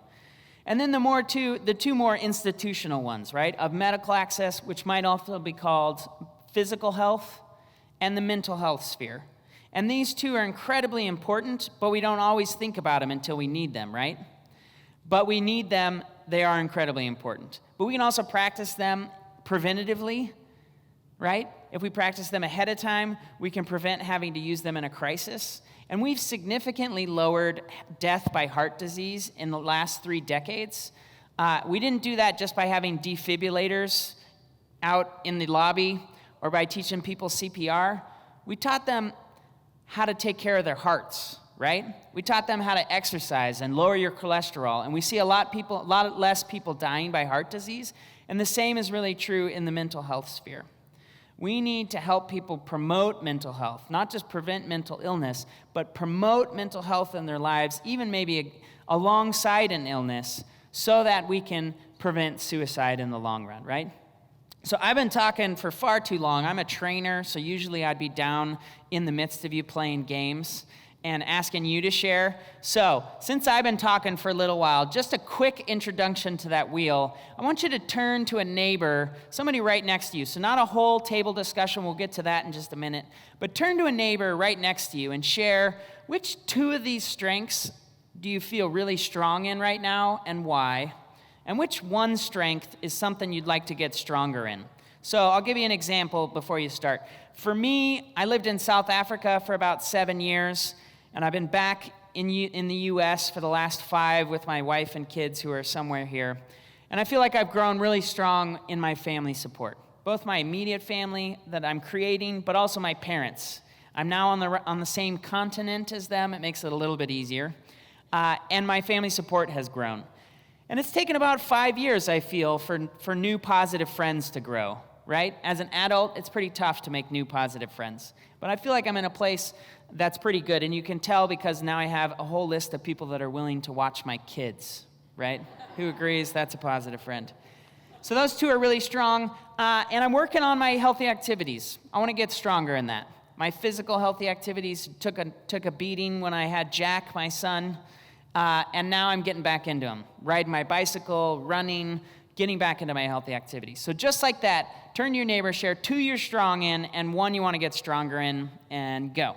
And then the two more institutional ones, right? Of medical access, which might also be called physical health, and the mental health sphere. And these two are incredibly important, but we don't always think about them until we need them, right? But we need them, they are incredibly important. But we can also practice them preventatively, right? If we practice them ahead of time, we can prevent having to use them in a crisis. And we've significantly lowered death by heart disease in the last 3 decades. We didn't do that just by having defibrillators out in the lobby or by teaching people CPR. We taught them how to take care of their hearts, right? We taught them how to exercise and lower your cholesterol. And we see a lot less people dying by heart disease. And the same is really true in the mental health sphere. We need to help people promote mental health, not just prevent mental illness, but promote mental health in their lives, even maybe alongside an illness, so that we can prevent suicide in the long run, right? So I've been talking for far too long. I'm a trainer, so usually I'd be down in the midst of you playing games and asking you to share. So since I've been talking for a little while, just a quick introduction to that wheel. I want you to turn to a neighbor, somebody right next to you. So not a whole table discussion, we'll get to that in just a minute, but turn to a neighbor right next to you and share which 2 of these strengths do you feel really strong in right now and why? And which one strength is something you'd like to get stronger in? So I'll give you an example before you start. For me, I lived in South Africa for about 7 years, and I've been back in the U.S. for the last 5 with my wife and kids who are somewhere here. And I feel like I've grown really strong in my family support, both my immediate family that I'm creating, but also my parents. I'm now on the same continent as them. It makes it a little bit easier. And my family support has grown. And it's taken about 5 years, I feel, for new positive friends to grow, right? As an adult, it's pretty tough to make new positive friends. But I feel like I'm in a place that's pretty good. And you can tell because now I have a whole list of people that are willing to watch my kids, right? Who agrees that's a positive friend? So those 2 are really strong. And I'm working on my healthy activities. I want to get stronger in that. My physical healthy activities took a beating when I had Jack, my son. And now I'm getting back into them. Riding my bicycle, running, getting back into my healthy activities. So just like that, turn to your neighbor, share 2 you're strong in, and 1 you want to get stronger in, and go.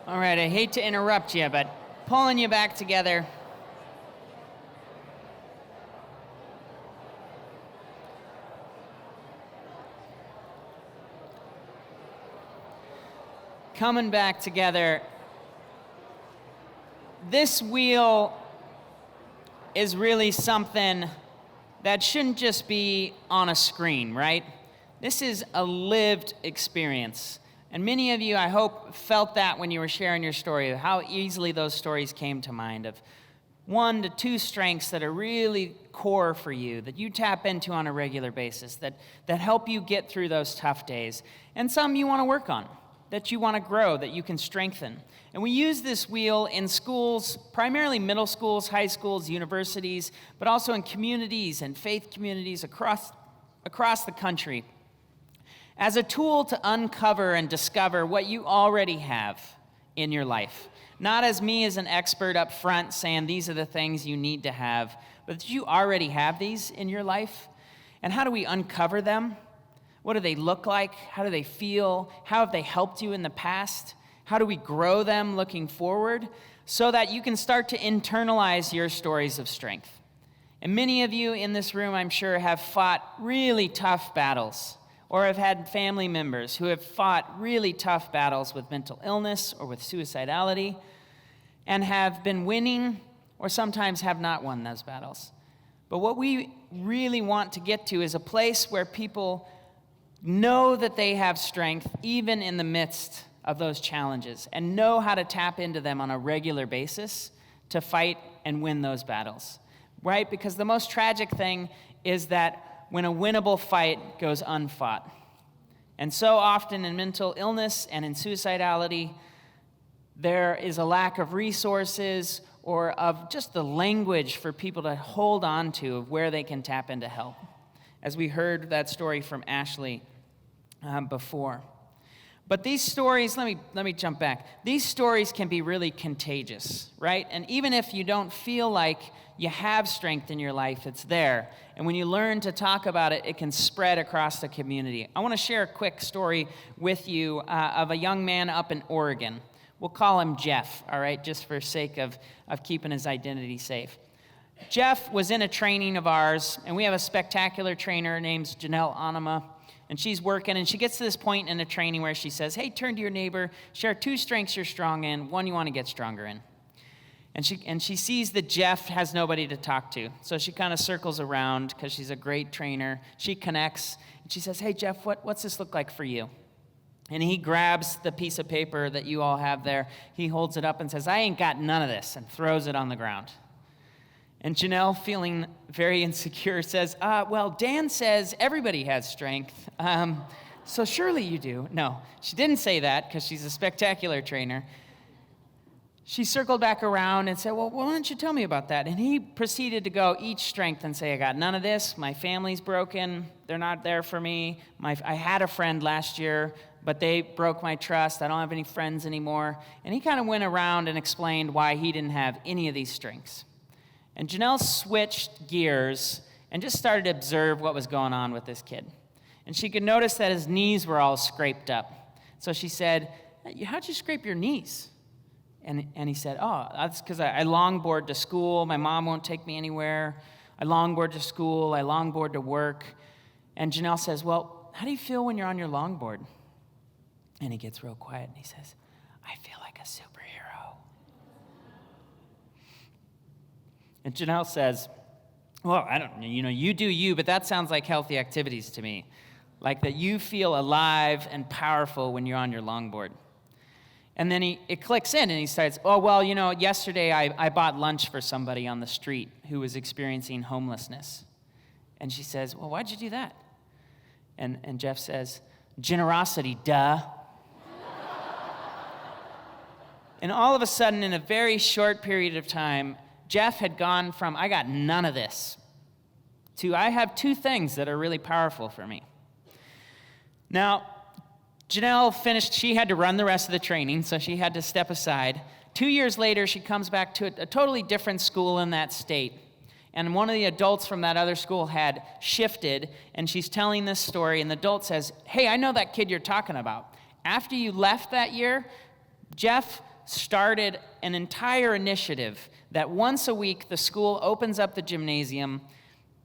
All right, I hate to interrupt you, but pulling you back together. Coming back together. This wheel is really something that shouldn't just be on a screen, right? This is a lived experience. And many of you, I hope, felt that when you were sharing your story, of how easily those stories came to mind, of 1 to 2 strengths that are really core for you, that you tap into on a regular basis, that help you get through those tough days. And some you want to work on, that you want to grow, that you can strengthen. And we use this wheel in schools, primarily middle schools, high schools, universities, but also in communities and faith communities across the country, as a tool to uncover and discover what you already have in your life. Not as me as an expert up front saying these are the things you need to have, but that you already have these in your life. And how do we uncover them? What do they look like? How do they feel? How have they helped you in the past? How do we grow them looking forward so that you can start to internalize your stories of strength? And many of you in this room, I'm sure, have fought really tough battles, or have had family members who have fought really tough battles with mental illness or with suicidality, and have been winning or sometimes have not won those battles. But what we really want to get to is a place where people know that they have strength even in the midst of those challenges, and know how to tap into them on a regular basis to fight and win those battles, right? Because the most tragic thing is that when a winnable fight goes unfought. And so often in mental illness and in suicidality, there is a lack of resources or of just the language for people to hold on to of where they can tap into help. As we heard that story from Ashley before. But these stories, let me jump back. These stories can be really contagious, right? And even if you don't feel like you have strength in your life, it's there. And when you learn to talk about it, it can spread across the community. I want to share a quick story with you of a young man up in Oregon. We'll call him Jeff, all right, just for sake of keeping his identity safe. Jeff was in a training of ours, and we have a spectacular trainer named Janelle Anima. And she's working, and she gets to this point in the training where she says, hey, turn to your neighbor, share 2 strengths you're strong in, 1 you want to get stronger in. And she sees that Jeff has nobody to talk to. So she kind of circles around because she's a great trainer. She connects, and she says, hey, Jeff, what's this look like for you? And he grabs the piece of paper that you all have there. He holds it up and says, I ain't got none of this, and throws it on the ground. And Janelle, feeling very insecure, says, well, Dan says everybody has strength, so surely you do. No, she didn't say that because she's a spectacular trainer. She circled back around and said, well, why don't you tell me about that? And he proceeded to go each strength and say, I got none of this. My family's broken. They're not there for me. I had a friend last year, but they broke my trust. I don't have any friends anymore. And he kind of went around and explained why he didn't have any of these strengths. And Janelle switched gears and just started to observe what was going on with this kid. And she could notice that his knees were all scraped up. So she said, how'd you scrape your knees? And he said, oh, that's because I longboard to school. My mom won't take me anywhere. I longboard to school. I longboard to work. And Janelle says, well, how do you feel when you're on your longboard? And he gets real quiet and he says, I feel like a superhero. And Janelle says, well, I don't, you do you, but that sounds like healthy activities to me. Like that you feel alive and powerful when you're on your longboard. And then it clicks in and he starts, oh, well, yesterday I bought lunch for somebody on the street who was experiencing homelessness. And she says, well, why'd you do that? And Jeff says, generosity, duh. And all of a sudden, in a very short period of time, Jeff had gone from, I got none of this, to I have 2 things that are really powerful for me. Now, Janelle finished, she had to run the rest of the training, so she had to step aside. 2 years later, she comes back to a totally different school in that state. And one of the adults from that other school had shifted, and she's telling this story, and the adult says, hey, I know that kid you're talking about. After you left that year, Jeff started an entire initiative that once a week the school opens up the gymnasium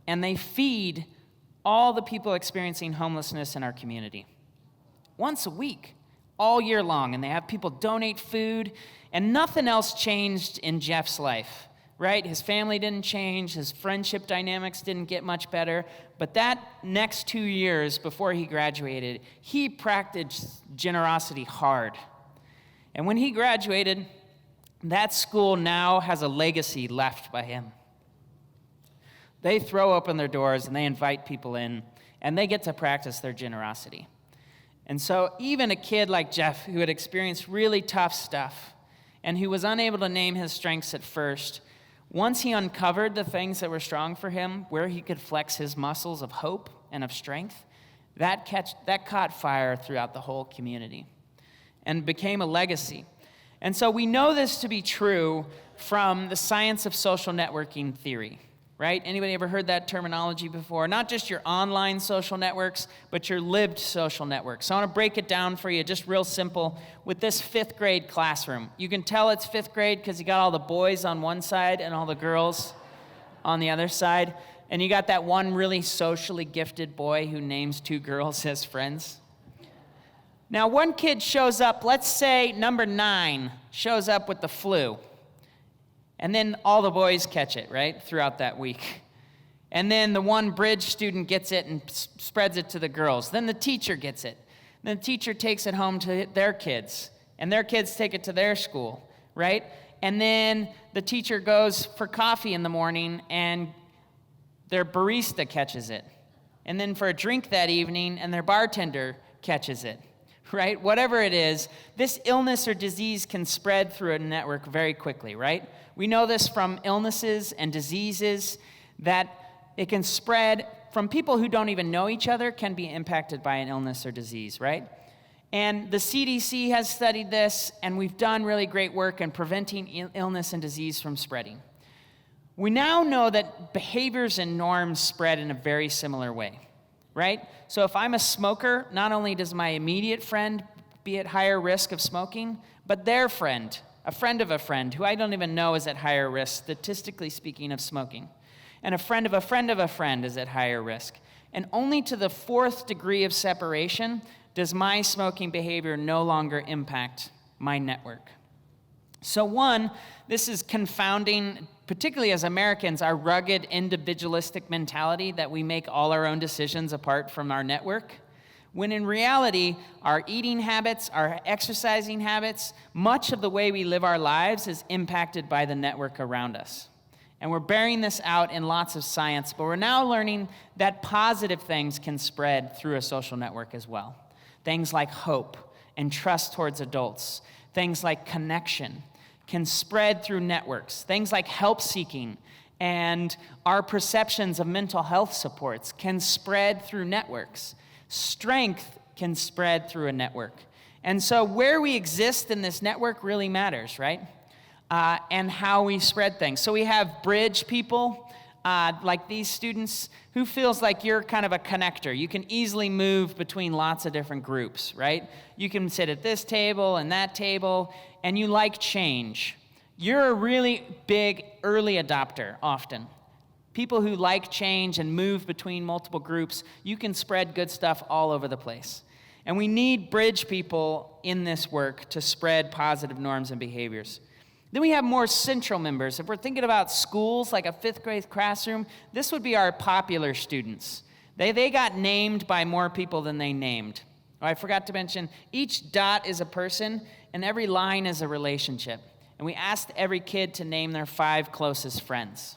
and they feed all the people experiencing homelessness in our community. Once a week, all year long, and they have people donate food, and nothing else changed in Jeff's life, right? His family didn't change, his friendship dynamics didn't get much better, but that next 2 years before he graduated, he practiced generosity hard. And when he graduated, that school now has a legacy left by him. They throw open their doors and they invite people in, and they get to practice their generosity. And so even a kid like Jeff, who had experienced really tough stuff and who was unable to name his strengths at first, once he uncovered the things that were strong for him, where he could flex his muscles of hope and of strength, that caught fire throughout the whole community and became a legacy. And so we know this to be true from the science of social networking theory. Right? Anybody ever heard that terminology before? Not just your online social networks, but your lived social networks. So I want to break it down for you just real simple with this 5th grade classroom. You can tell it's 5th grade because you got all the boys on one side and all the girls on the other side. And you got that one really socially gifted boy who names 2 girls as friends. Now, one kid shows up, let's say number 9 shows up with the flu. And then all the boys catch it, right, throughout that week. And then the one bridge student gets it and spreads it to the girls. Then the teacher gets it. Then the teacher takes it home to their kids. And their kids take it to their school, right? And then the teacher goes for coffee in the morning and their barista catches it. And then for a drink that evening and their bartender catches it, right? Whatever it is, this illness or disease can spread through a network very quickly, right? We know this from illnesses and diseases that it can spread from people who don't even know each other can be impacted by an illness or disease, right? And the CDC has studied this, and we've done really great work in preventing illness and disease from spreading. We now know that behaviors and norms spread in a very similar way, right? So if I'm a smoker, not only does my immediate friend be at higher risk of smoking, but their friend, a friend of a friend, who I don't even know is at higher risk, statistically speaking, of smoking. And a friend of a friend of a friend is at higher risk. And only to the 4th degree of separation does my smoking behavior no longer impact my network. So one, this is confounding, particularly as Americans, our rugged individualistic mentality that we make all our own decisions apart from our network. When in reality, our eating habits, our exercising habits, much of the way we live our lives is impacted by the network around us. And we're bearing this out in lots of science, but we're now learning that positive things can spread through a social network as well. Things like hope and trust towards adults, things like connection can spread through networks. Things like help seeking and our perceptions of mental health supports can spread through networks. Strength can spread through a network. And so where we exist in this network really matters, right? And how we spread things. So we have bridge people, like these students, who feels like you're kind of a connector. You can easily move between lots of different groups, right? You can sit at this table and that table, and you like change. You're a really big early adopter often. People who like change and move between multiple groups, you can spread good stuff all over the place. And we need bridge people in this work to spread positive norms and behaviors. Then we have more central members. If we're thinking about schools, like a 5th grade classroom, this would be our popular students. They got named by more people than they named. Oh, I forgot to mention, each dot is a person, and every line is a relationship. And we asked every kid to name their 5 closest friends.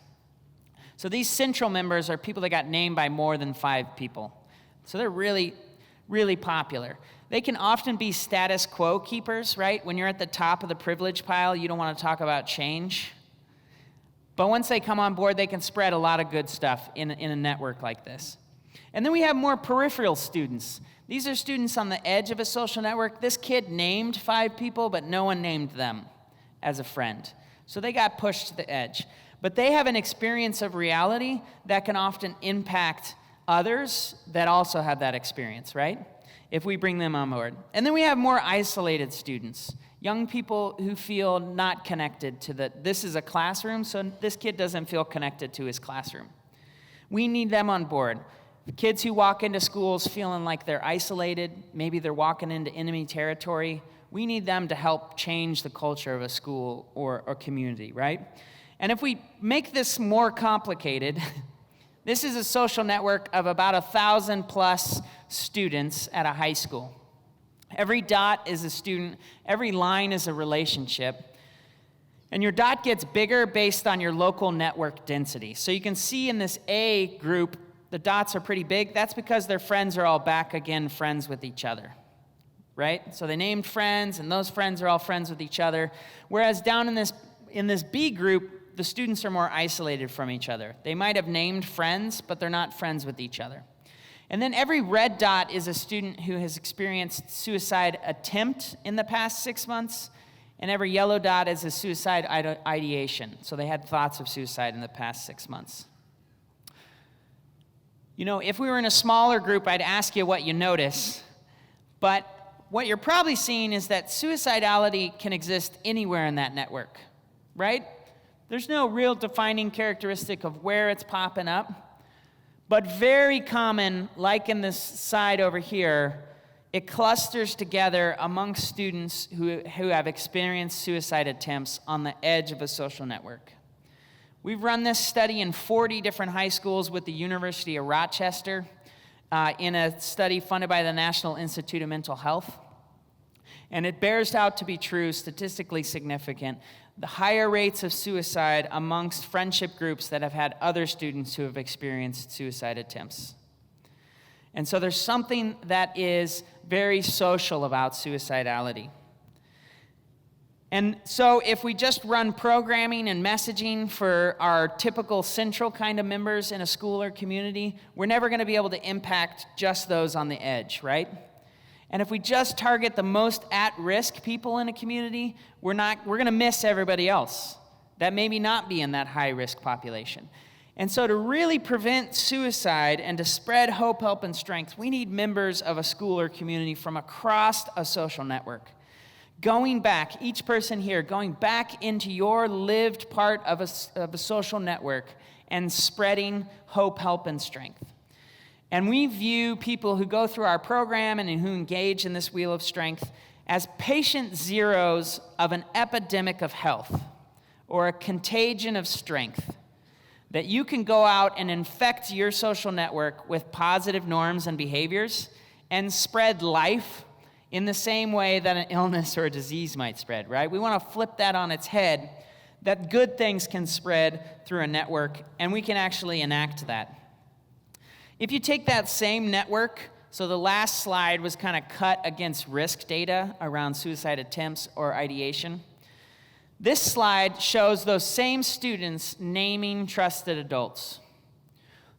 So these central members are people that got named by more than 5 people. So they're really, really popular. They can often be status quo keepers, right? When you're at the top of the privilege pile, you don't want to talk about change. But once they come on board, they can spread a lot of good stuff in a network like this. And then we have more peripheral students. These are students on the edge of a social network. This kid named 5 people, but no one named them as a friend. So they got pushed to the edge. But they have an experience of reality that can often impact others that also have that experience, right? If we bring them on board. And then we have more isolated students. young people who feel not connected to this is a classroom, so this kid doesn't feel connected to his classroom. We need them on board. Kids who walk into schools feeling like they're isolated, maybe they're walking into enemy territory, we need them to help change the culture of a school or a community, right? And if we make this more complicated, this is a social network of about 1,000 plus students at a high school. Every dot is a student, every line is a relationship, and your dot gets bigger based on your local network density. So you can see in this A group, the dots are pretty big. That's because their friends are all back again friends with each other, right? So they named friends, and those friends are all friends with each other. Whereas down in this B group, the students are more isolated from each other. They might have named friends, but they're not friends with each other. And then every red dot is a student who has experienced suicide attempt in the past 6 months, and every yellow dot is a suicide ideation. So they had thoughts of suicide in the past 6 months. You know, if we were in a smaller group, I'd ask you what you notice, but what you're probably seeing is that suicidality can exist anywhere in that network, right? There's no real defining characteristic of where it's popping up, but very common, like in this side over here, it clusters together amongst students who have experienced suicide attempts on the edge of a social network. We've run this study in 40 different high schools with the University of Rochester in a study funded by the National Institute of Mental Health. And it bears out to be true, statistically significant, the higher rates of suicide amongst friendship groups that have had other students who have experienced suicide attempts. And so there's something that is very social about suicidality. And so if we just run programming and messaging for our typical central kind of members in a school or community, we're never going to be able to impact just those on the edge, right? And if we just target the most at-risk people in a community, we're going to miss everybody else that maybe not be in that high-risk population. And so to really prevent suicide and to spread hope, help, and strength, we need members of a school or community from across a social network. Going back, each person here, going back into your lived part of a social network and spreading hope, help, and strength. And we view people who go through our program and who engage in this wheel of strength as patient zeros of an epidemic of health or a contagion of strength, that you can go out and infect your social network with positive norms and behaviors and spread life in the same way that an illness or a disease might spread, right? We want to flip that on its head, that good things can spread through a network, and we can actually enact that. If you take that same network, so the last slide was kind of cut against risk data around suicide attempts or ideation. This slide shows those same students naming trusted adults.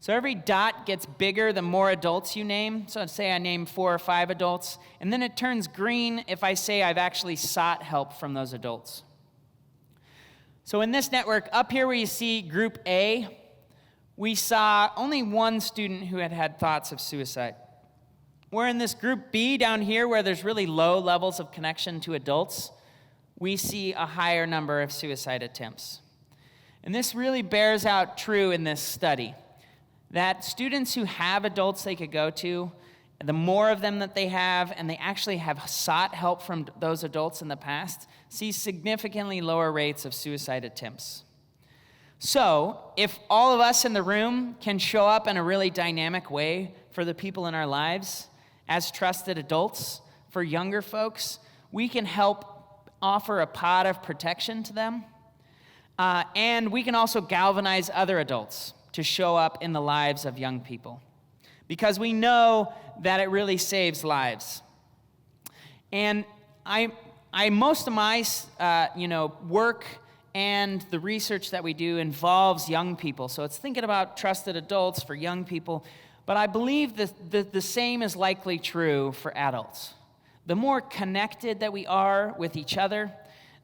So every dot gets bigger the more adults you name. So say I name 4 or 5 adults, and then it turns green if I say I've actually sought help from those adults. So in this network, up here where you see group A, we saw only one student who had had thoughts of suicide. Where in this group B down here, where there's really low levels of connection to adults, we see a higher number of suicide attempts. And this really bears out true in this study, that students who have adults they could go to, the more of them that they have, and they actually have sought help from those adults in the past, see significantly lower rates of suicide attempts. So, if all of us in the room can show up in a really dynamic way for the people in our lives as trusted adults, for younger folks, we can help offer a pod of protection to them. And we can also galvanize other adults to show up in the lives of young people, because we know that it really saves lives. And most of my work and the research that we do involves young people. So it's thinking about trusted adults for young people. But I believe that the same is likely true for adults. The more connected that we are with each other,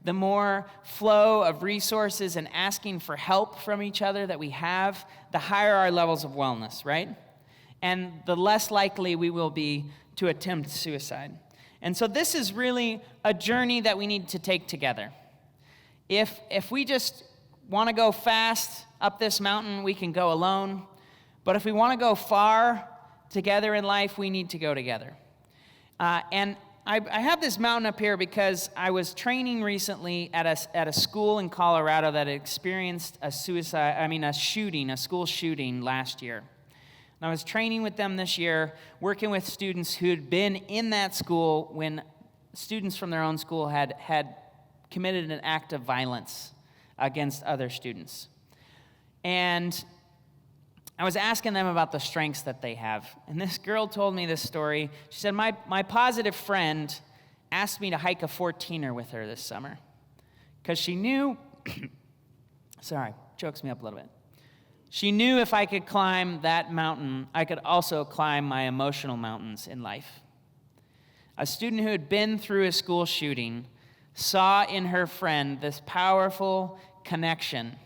the more flow of resources and asking for help from each other that we have, the higher our levels of wellness, right? And the less likely we will be to attempt suicide. And so this is really a journey that we need to take together. If we just want to go fast up this mountain, we can go alone. But if we want to go far together in life, we need to go together. And I have this mountain up here because I was training recently at a school in Colorado that had experienced a school shooting last year. And I was training with them this year, working with students who had been in that school when students from their own school had committed an act of violence against other students. And I was asking them about the strengths that they have. And this girl told me this story. She said, my positive friend asked me to hike a 14er with her this summer because she knew, sorry, chokes me up a little bit. She knew if I could climb that mountain, I could also climb my emotional mountains in life. A student who had been through a school shooting saw in her friend this powerful connection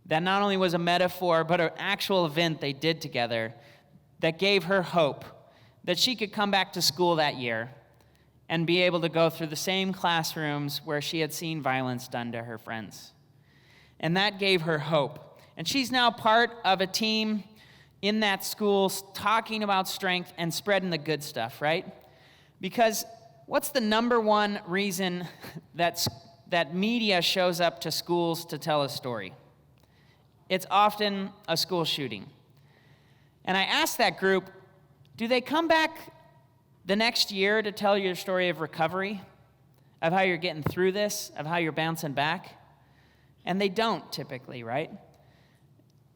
that not only was a metaphor, but an actual event they did together that gave her hope that she could come back to school that year and be able to go through the same classrooms where she had seen violence done to her friends. And that gave her hope. And she's now part of a team in that school talking about strength and spreading the good stuff, right? Because what's the number one reason that media shows up to schools to tell a story? It's often a school shooting. And I asked that group, do they come back the next year to tell your story of recovery, of how you're getting through this, of how you're bouncing back? And they don't typically, right?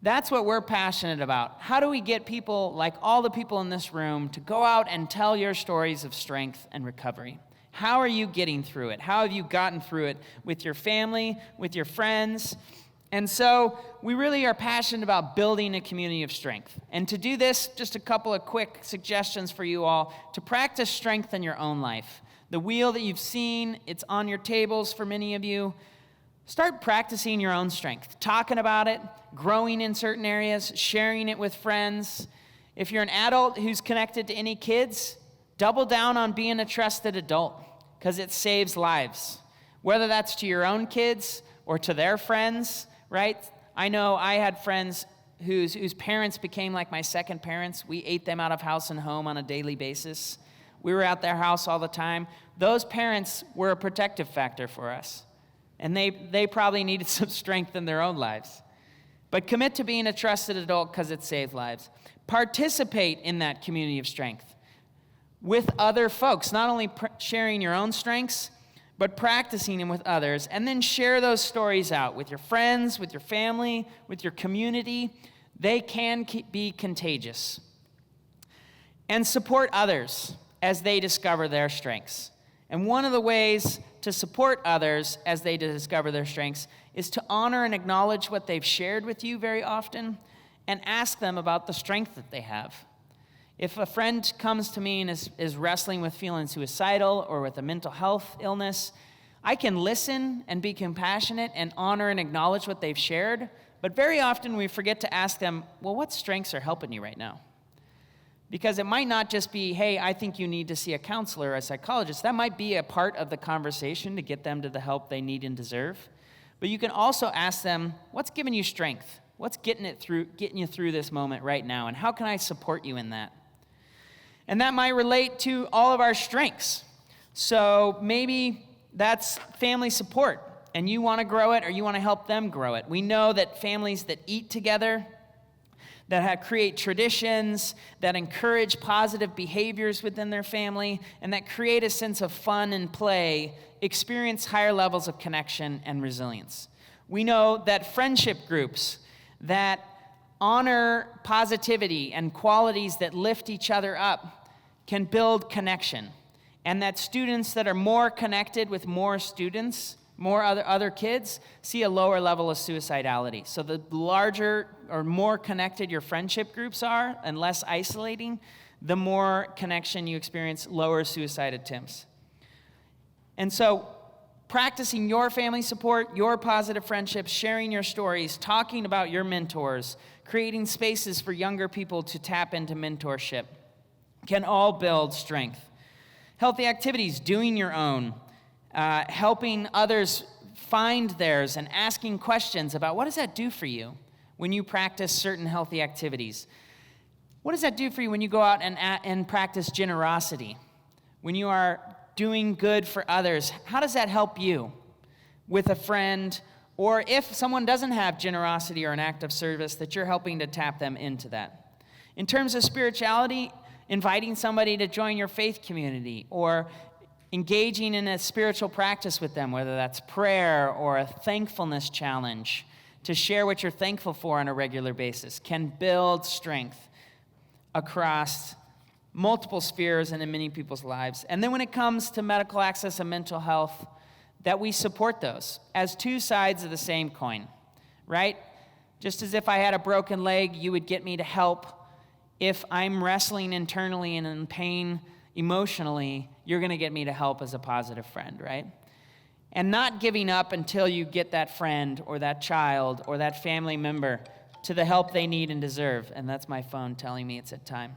That's what we're passionate about. How do we get people, like all the people in this room, to go out and tell your stories of strength and recovery? How are you getting through it? How have you gotten through it with your family, with your friends? And so we really are passionate about building a community of strength. And to do this, just a couple of quick suggestions for you all to practice strength in your own life. The wheel that you've seen, it's on your tables for many of you. Start practicing your own strength, talking about it, growing in certain areas, sharing it with friends. If you're an adult who's connected to any kids, double down on being a trusted adult because it saves lives. Whether that's to your own kids or to their friends, right? I know I had friends whose parents became like my second parents. We ate them out of house and home on a daily basis. We were at their house all the time. Those parents were a protective factor for us. And they probably needed some strength in their own lives. But commit to being a trusted adult because it saves lives. Participate in that community of strength with other folks, not only sharing your own strengths, but practicing them with others. And then share those stories out with your friends, with your family, with your community. They can be contagious. And support others as they discover their strengths. And one of the ways to support others as they discover their strengths is to honor and acknowledge what they've shared with you very often and ask them about the strength that they have. If a friend comes to me and is wrestling with feeling suicidal or with a mental health illness, I can listen and be compassionate and honor and acknowledge what they've shared, but very often we forget to ask them, well, what strengths are helping you right now? Because it might not just be, hey, I think you need to see a counselor or a psychologist. That might be a part of the conversation to get them to the help they need and deserve. But you can also ask them, what's giving you strength? What's getting you through this moment right now? And how can I support you in that? And that might relate to all of our strengths. So maybe that's family support, and you want to grow it or you want to help them grow it. We know that families that eat together, that create traditions, that encourage positive behaviors within their family, and that create a sense of fun and play, experience higher levels of connection and resilience. We know that friendship groups that honor positivity and qualities that lift each other up can build connection, and that students that are more connected with more students, more other kids, see a lower level of suicidality. So the larger or more connected your friendship groups are and less isolating, the more connection you experience, lower suicide attempts. And so practicing your family support, your positive friendships, sharing your stories, talking about your mentors, creating spaces for younger people to tap into mentorship can all build strength. Healthy activities, doing your own, helping others find theirs, and asking questions about what does that do for you when you practice certain healthy activities. What does that do for you when you go out and practice generosity? When you are doing good for others, how does that help you with a friend? Or if someone doesn't have generosity or an act of service, that you're helping to tap them into that. In terms of spirituality, inviting somebody to join your faith community or engaging in a spiritual practice with them, whether that's prayer or a thankfulness challenge, to share what you're thankful for on a regular basis, can build strength across multiple spheres and in many people's lives. And then when it comes to medical access and mental health, that we support those as two sides of the same coin, right? Just as if I had a broken leg, you would get me to help. If I'm wrestling internally and in pain emotionally, you're going to get me to help as a positive friend, right? And not giving up until you get that friend or that child or that family member to the help they need and deserve. And that's my phone telling me it's at time.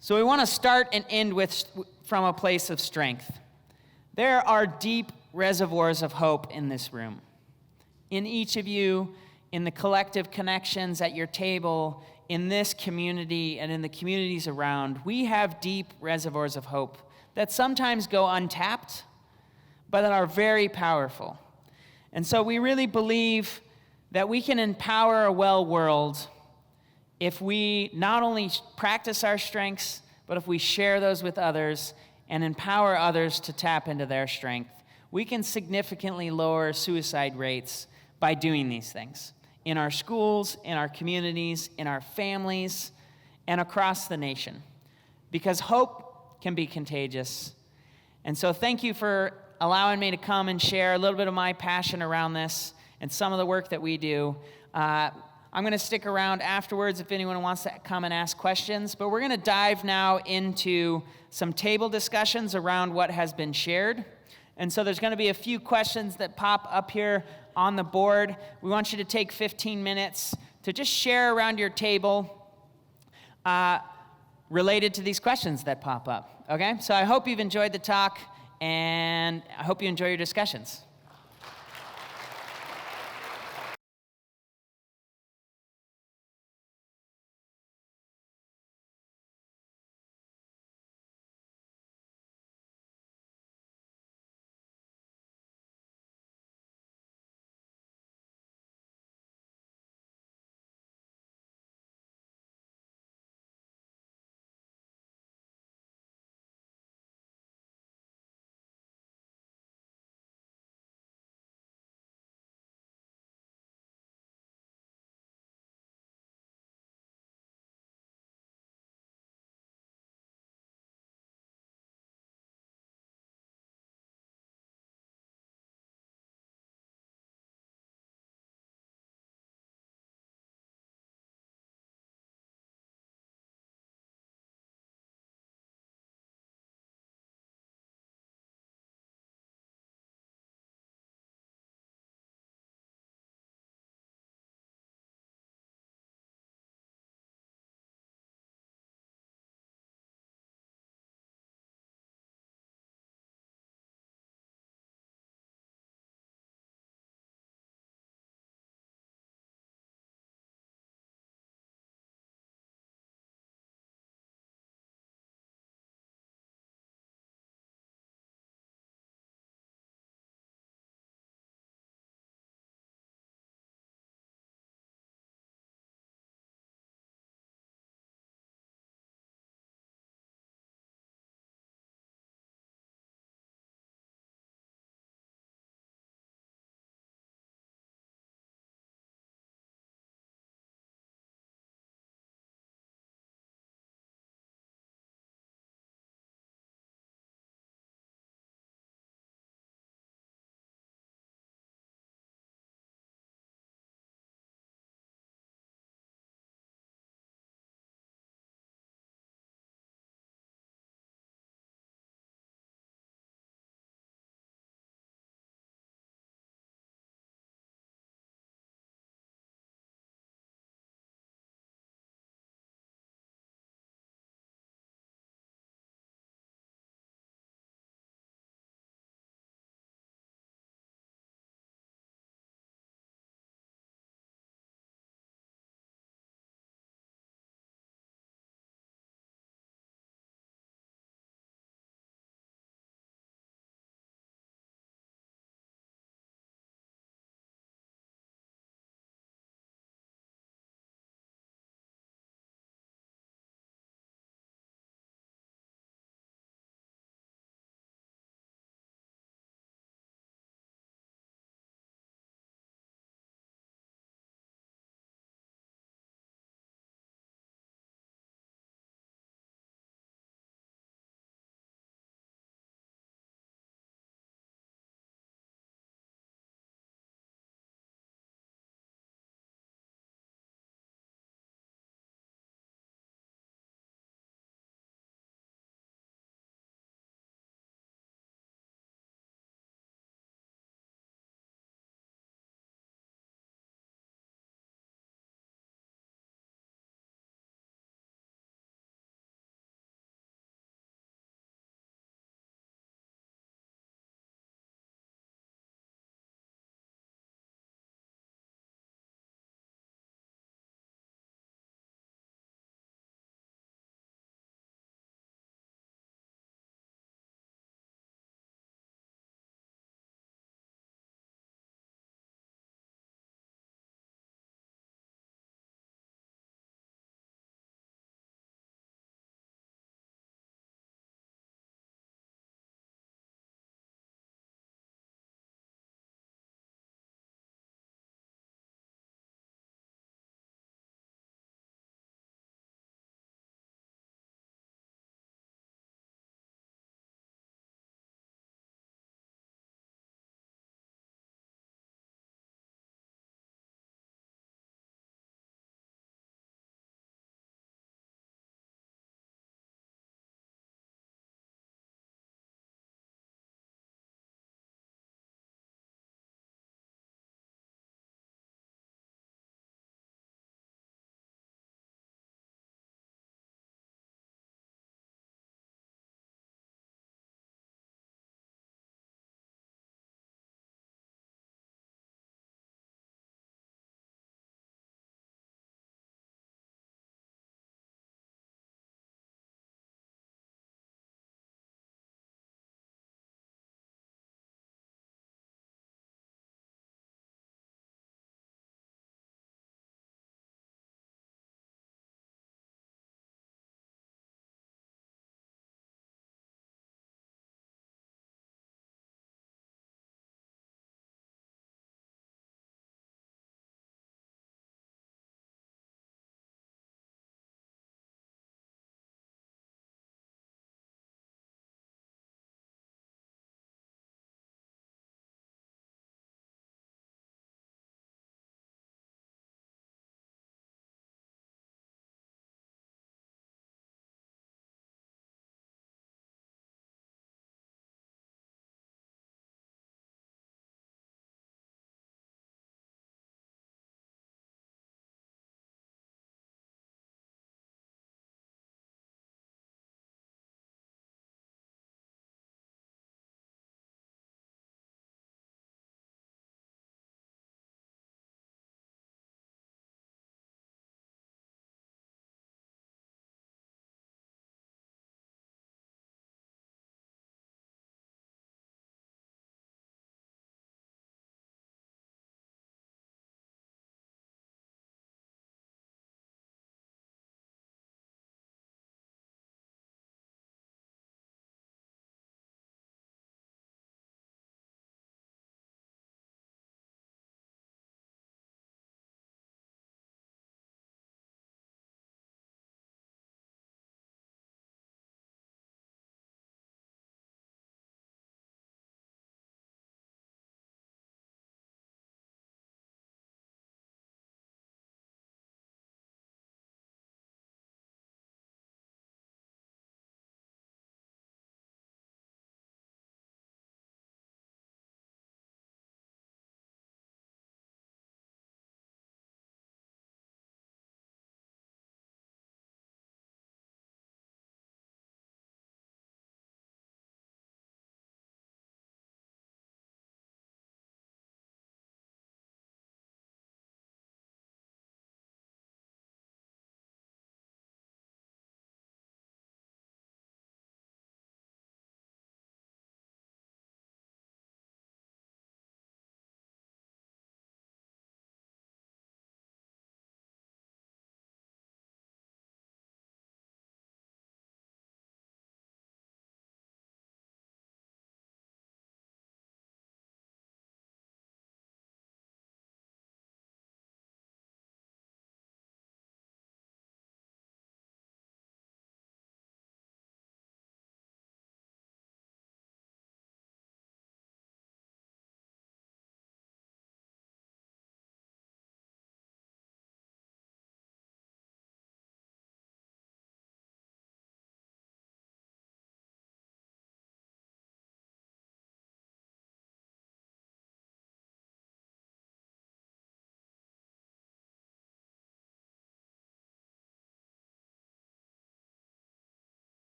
So we want to start and end from a place of strength. There are deep reservoirs of hope in this room. In each of you, in the collective connections at your table, in this community, and in the communities around, we have deep reservoirs of hope that sometimes go untapped, but that are very powerful. And so we really believe that we can empower a well world if we not only practice our strengths, but if we share those with others and empower others to tap into their strength. We can significantly lower suicide rates by doing these things in our schools, in our communities, in our families, and across the nation. Because hope can be contagious. And so thank you for allowing me to come and share a little bit of my passion around this and some of the work that we do. I'm going to stick around afterwards if anyone wants to come and ask questions, but we're going to dive now into some table discussions around what has been shared. And so there's going to be a few questions that pop up here on the board. We want you to take 15 minutes to just share around your table related to these questions that pop up, okay? So I hope you've enjoyed the talk, and I hope you enjoy your discussions.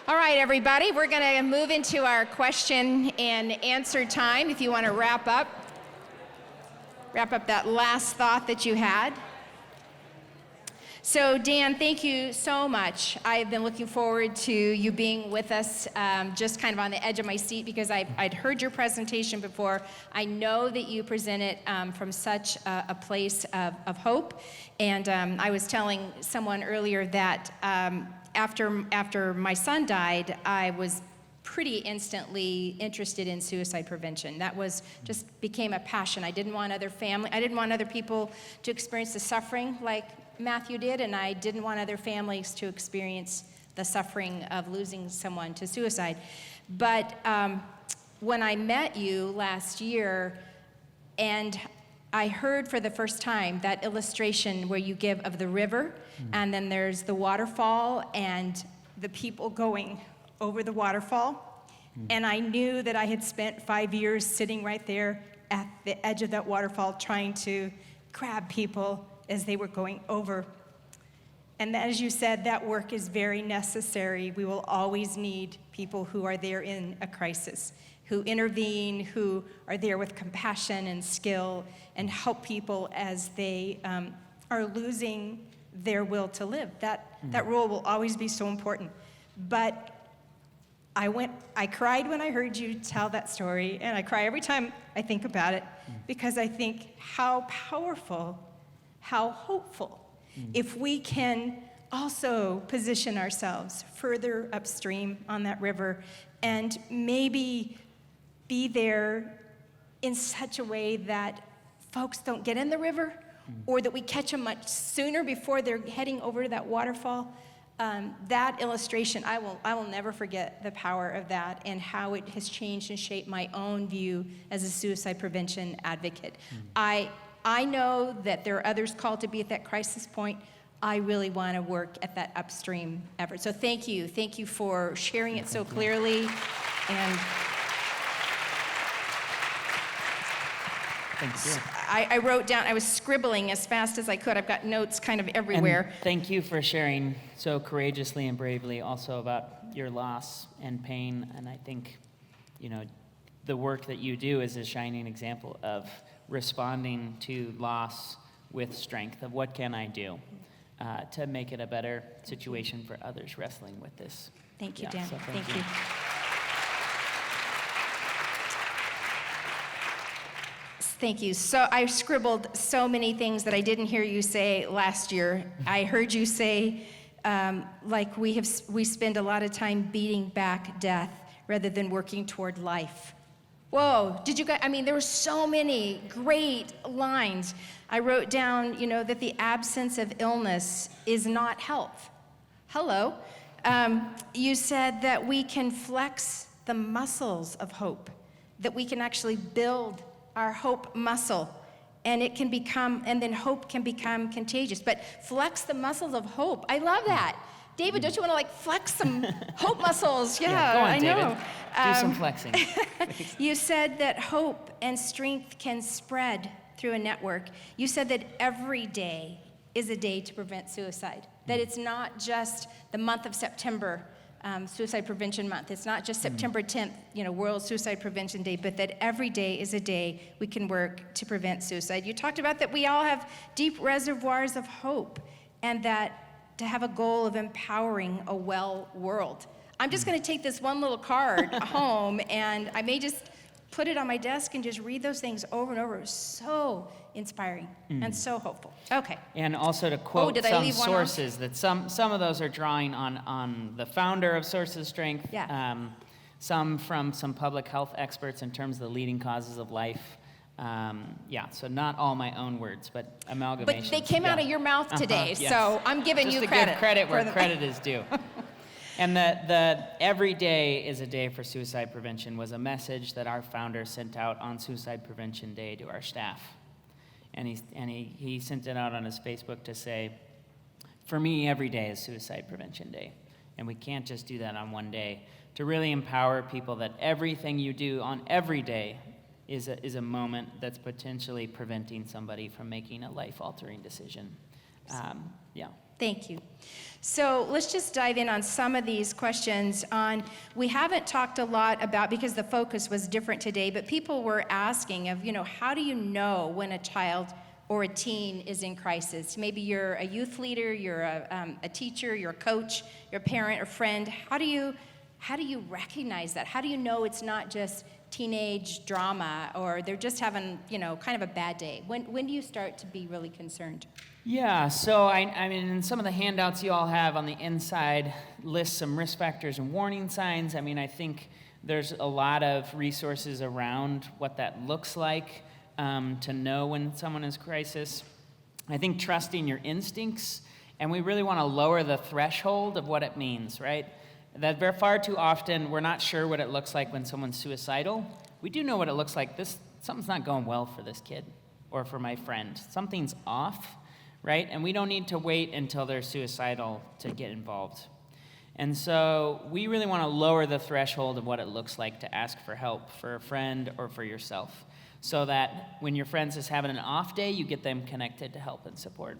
All right, everybody, we're going to move into our question and answer time. If you want to wrap up that last thought that you had. So, Dan, thank you so much. I've been looking forward to you being with us, just kind of on the edge of my seat, because I'd heard your presentation before. I know that you present it from such a place of hope. And I was telling someone earlier that after my son died, I was pretty instantly interested in suicide prevention. That was just became a passion. I didn't want other people to experience the suffering like Matthew did, and I didn't want other families to experience the suffering of losing someone to suicide. But when I met you last year, and I heard for the first time that illustration where you give of the river, and then there's the waterfall and the people going over the waterfall. And I knew that I had spent 5 years sitting right there at the edge of that waterfall trying to grab people as they were going over. And as you said, that work is very necessary. We will always need people who are there in a crisis, who intervene, who are there with compassion and skill, and help people as they are losing their will to live. That role will always be so important. But I cried when I heard you tell that story, and I cry every time I think about it, because I think how powerful, how hopeful, if we can also position ourselves further upstream on that river and maybe be there in such a way that folks don't get in the river, or that we catch them much sooner before they're heading over to that waterfall. That illustration, I will never forget the power of that and how it has changed and shaped my own view as a suicide prevention advocate. I know that there are others called to be at that crisis point. I really want to work at that upstream effort. So thank you. Thank you for sharing it so clearly. And Thank you. I wrote down, I was scribbling as fast as I could. I've got notes kind of everywhere. And thank you for sharing so courageously and bravely also about your loss and pain. And I think, the work that you do is a shining example of responding to loss with strength, of what can I do to make it a better situation for others wrestling with this. Thank you, Dan. So Thank you. Thank you. So I scribbled so many things that I didn't hear you say last year. I heard you say, like we spend a lot of time beating back death rather than working toward life. Whoa, did you guys, there were so many great lines. I wrote down, that the absence of illness is not health. Hello. You said that we can flex the muscles of hope, that we can actually build our hope muscle, and then hope can become contagious. But flex the muscles of hope. I love that. David, don't you want to flex some hope muscles? Yeah, go on, I know. David. Do some flexing. You said that hope and strength can spread through a network. You said that every day is a day to prevent suicide, that it's not just the month of September, Suicide Prevention Month. It's not just September 10th, World Suicide Prevention Day, but that every day is a day we can work to prevent suicide. You talked about that we all have deep reservoirs of hope, and that to have a goal of empowering a well world. I'm just going to take this one little card home, and I may just put it on my desk and just read those things over and over. It was so inspiring and so hopeful. Okay. And also to quote did I some leave one sources, that some of those are drawing on the founder of Sources Strength, Yeah. Some from some public health experts in terms of the leading causes of life. So not all my own words, but amalgamation. But they came out of your mouth today, yes. so I'm giving Just you to credit. give credit where for credit is due. And the every day is a day for suicide prevention was a message that our founder sent out on Suicide Prevention Day to our staff. And he sent it out on his Facebook to say, for me, every day is Suicide Prevention Day. And we can't just do that on one day. To really empower people that everything you do on every day is a moment that's potentially preventing somebody from making a life-altering decision. Yeah. Thank you. So let's just dive in on some of these questions. We haven't talked a lot about, because the focus was different today, but people were asking of, how do you know when a child or a teen is in crisis? Maybe you're a youth leader, you're a teacher, you're a coach, you're a parent or friend. How do you recognize that? How do you know it's not just teenage drama, or they're just having, kind of a bad day? When do you start to be really concerned? Yeah, so I mean, in some of the handouts you all have on the inside lists some risk factors and warning signs. I mean, I think there's a lot of resources around what that looks like to know when someone is crisis. I think trusting your instincts, and we really want to lower the threshold of what it means, right? That far too often we're not sure what it looks like when someone's suicidal. We do know what it looks like. Something's not going well for this kid or for my friend. Something's off. Right? And we don't need to wait until they're suicidal to get involved. And so we really want to lower the threshold of what it looks like to ask for help for a friend or for yourself, so that when your friend is having an off day, you get them connected to help and support.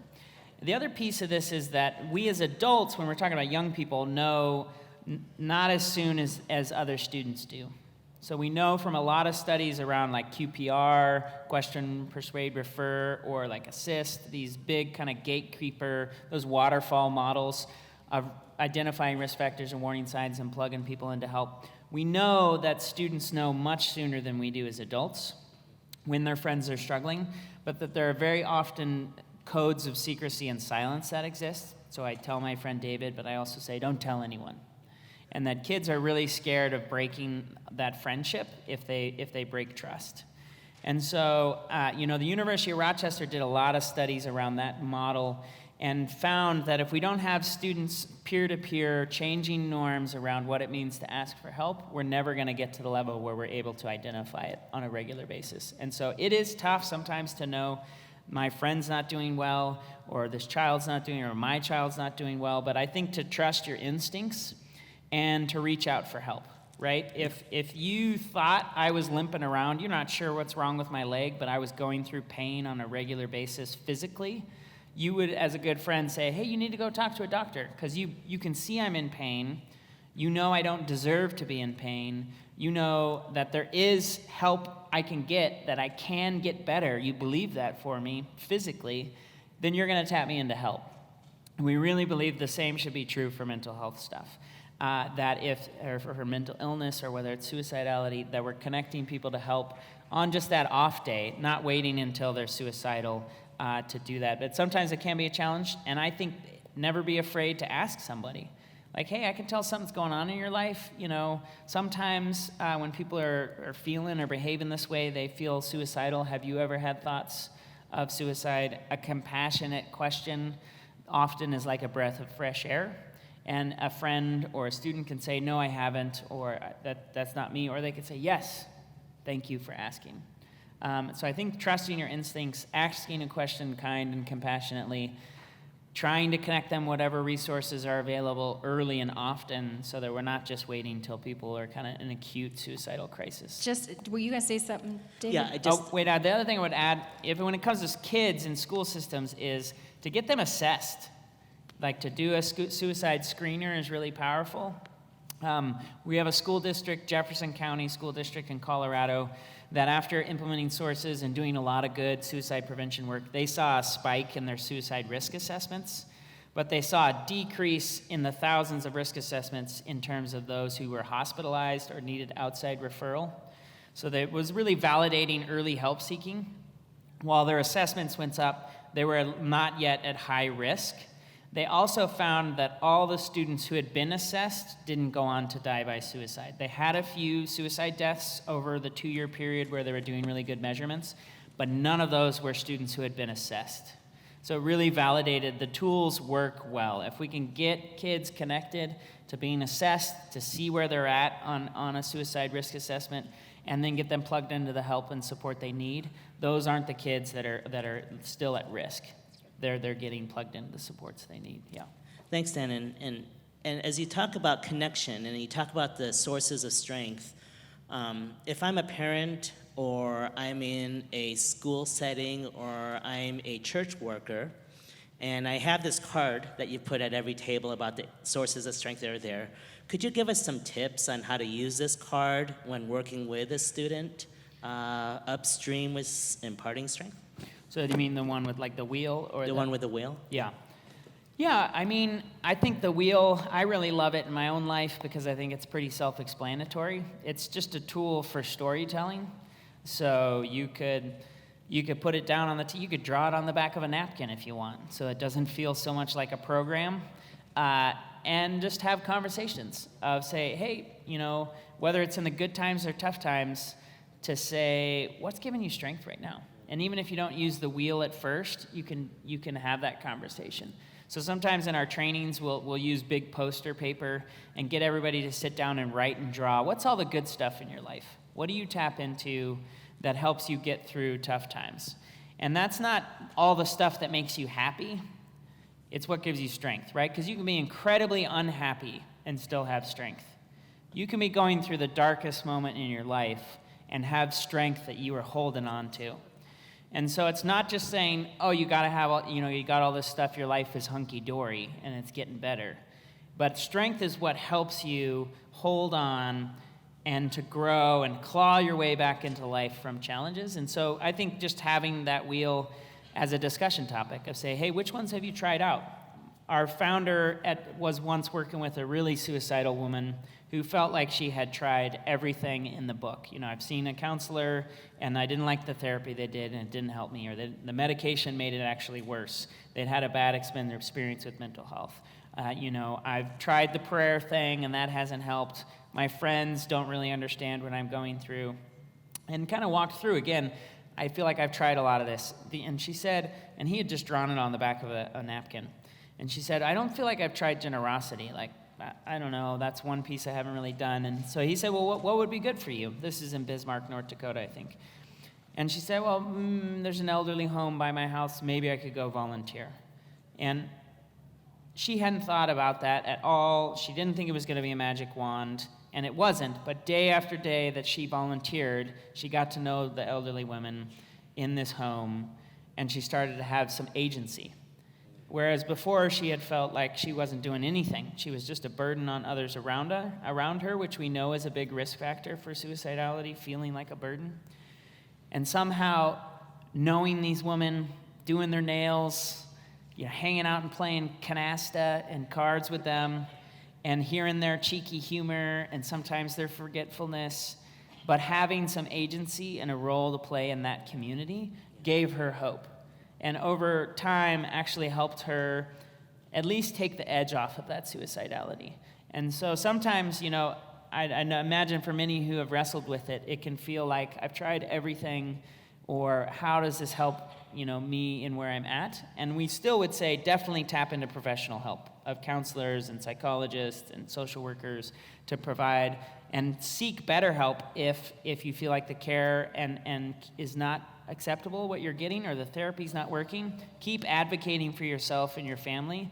The other piece of this is that we as adults, when we're talking about young people, know not as soon as other students do. So we know from a lot of studies around like QPR, question, persuade, refer, or like assist, these big kind of gatekeeper, those waterfall models of identifying risk factors and warning signs and plugging people into help. We know that students know much sooner than we do as adults when their friends are struggling, but that there are very often codes of secrecy and silence that exist. So I tell my friend David, but I also say, don't tell anyone. And that kids are really scared of breaking that friendship if they break trust. And so, the University of Rochester did a lot of studies around that model and found that if we don't have students peer-to-peer changing norms around what it means to ask for help, we're never going to get to the level where we're able to identify it on a regular basis. And so it is tough sometimes to know my friend's not doing well, or this child's not doing, or my child's not doing well, but I think to trust your instincts and to reach out for help, right? If you thought I was limping around, you're not sure what's wrong with my leg, but I was going through pain on a regular basis physically, you would, as a good friend, say, hey, you need to go talk to a doctor, because you can see I'm in pain. You know I don't deserve to be in pain. You know that there is help I can get, that I can get better. You believe that for me physically, then you're going to tap me into help. We really believe the same should be true for mental health stuff. That or for mental illness, or whether it's suicidality, that we're connecting people to help on just that off day, not waiting until they're suicidal to do that. But sometimes it can be a challenge, and I think never be afraid to ask somebody. Like, hey, I can tell something's going on in your life. Sometimes when people are feeling or behaving this way, they feel suicidal. Have you ever had thoughts of suicide? A compassionate question often is like a breath of fresh air. And a friend or a student can say, no, I haven't, or that's not me, or they could say, yes, thank you for asking. So I think trusting your instincts, asking a question kind and compassionately, trying to connect them whatever resources are available early and often, so that we're not just waiting until people are kind of in acute suicidal crisis. Were you going to say something, David? Yeah, The other thing I would add, when it comes to kids in school systems, is to get them assessed. Like, to do a suicide screener is really powerful. We have a school district, Jefferson County School District in Colorado, that after implementing sources and doing a lot of good suicide prevention work, they saw a spike in their suicide risk assessments, but they saw a decrease in the thousands of risk assessments in terms of those who were hospitalized or needed outside referral. So that was really validating early help seeking. While their assessments went up, they were not yet at high risk. They also found that all the students who had been assessed didn't go on to die by suicide. They had a few suicide deaths over the 2-year period where they were doing really good measurements, but none of those were students who had been assessed. So it really validated the tools work well. If we can get kids connected to being assessed, to see where they're at on a suicide risk assessment, and then get them plugged into the help and support they need, those aren't the kids that are still at risk. They're getting plugged into the supports they need. Yeah. Thanks, Dan. And as you talk about connection and you talk about the sources of strength, if I'm a parent, or I'm in a school setting, or I'm a church worker, And I have this card that you put at every table about the sources of strength that are there. Could you give us some tips on how to use this card when working with a student upstream with imparting strength? So do you mean the one with like the wheel or The one with the wheel? Yeah. Yeah, I mean, I think the wheel, I really love it in my own life because I think it's pretty self-explanatory. It's just a tool for storytelling. So you could put it down on you could draw it on the back of a napkin if you want, so it doesn't feel so much like a program. And just have conversations of say, hey, whether it's in the good times or tough times, to say, what's giving you strength right now? And even if you don't use the wheel at first, you can have that conversation. So sometimes in our trainings, we'll use big poster paper and get everybody to sit down and write and draw. What's all the good stuff in your life? What do you tap into that helps you get through tough times? And that's not all the stuff that makes you happy. It's what gives you strength, right? Because you can be incredibly unhappy and still have strength. You can be going through the darkest moment in your life and have strength that you are holding on to. And so it's not just saying, oh, you got to have all, you got all this stuff, your life is hunky-dory and it's getting better. But strength is what helps you hold on and to grow and claw your way back into life from challenges. And so I think just having that wheel as a discussion topic of say, hey, which ones have you tried out? Our founder was once working with a really suicidal woman who felt like she had tried everything in the book. I've seen a counselor, and I didn't like the therapy they did, and it didn't help me, or the medication made it actually worse. They'd had a bad experience with mental health. I've tried the prayer thing, and that hasn't helped. My friends don't really understand what I'm going through. And kind of walked through, again, I feel like I've tried a lot of this. And she said, and he had just drawn it on the back of a napkin. And she said, I don't feel like I've tried generosity. Like, I don't know, that's one piece I haven't really done. And so he said, well, what would be good for you? This is in Bismarck, North Dakota, I think. And she said, well, there's an elderly home by my house. Maybe I could go volunteer. And she hadn't thought about that at all. She didn't think it was going to be a magic wand. And it wasn't. But day after day that she volunteered, she got to know the elderly women in this home. And she started to have some agency. Whereas before she had felt like she wasn't doing anything. She was just a burden on others around her, which we know is a big risk factor for suicidality, feeling like a burden. And somehow knowing these women, doing their nails, hanging out and playing canasta and cards with them, and hearing their cheeky humor and sometimes their forgetfulness, but having some agency and a role to play in that community gave her hope. And over time actually helped her at least take the edge off of that suicidality. And so sometimes, I imagine for many who have wrestled with it, it can feel like I've tried everything, or how does this help, me in where I'm at? And we still would say definitely tap into professional help of counselors and psychologists and social workers to provide, and seek better help if you feel like the care and is not acceptable what you're getting, or the therapy's not working. Keep advocating for yourself and your family,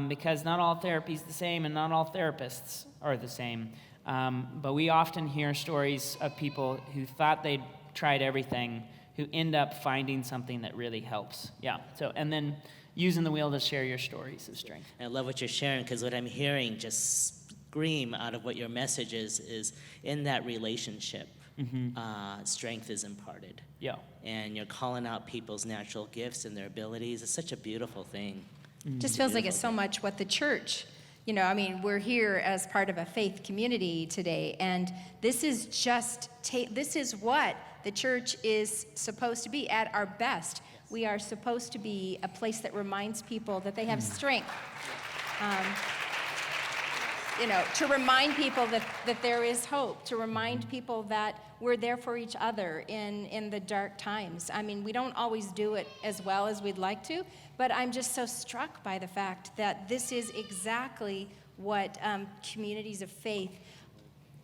because not all therapy is the same and not all therapists are the same. But we often hear stories of people who thought they'd tried everything, who end up finding something that really helps. Yeah. So, and then using the wheel to share your stories of strength. I love what you're sharing, because what I'm hearing just scream out of what your message is in that relationship. Strength is imparted. Yeah. And you're calling out people's natural gifts and their abilities. It's such a beautiful thing. Just feels like it's so much what the church, we're here as part of a faith community today, and this is this is what the church is supposed to be at our best. We are supposed to be a place that reminds people that they have strength. To remind people that there is hope, to remind people that we're there for each other in the dark times. We don't always do it as well as we'd like to, but I'm just so struck by the fact that this is exactly what communities of faith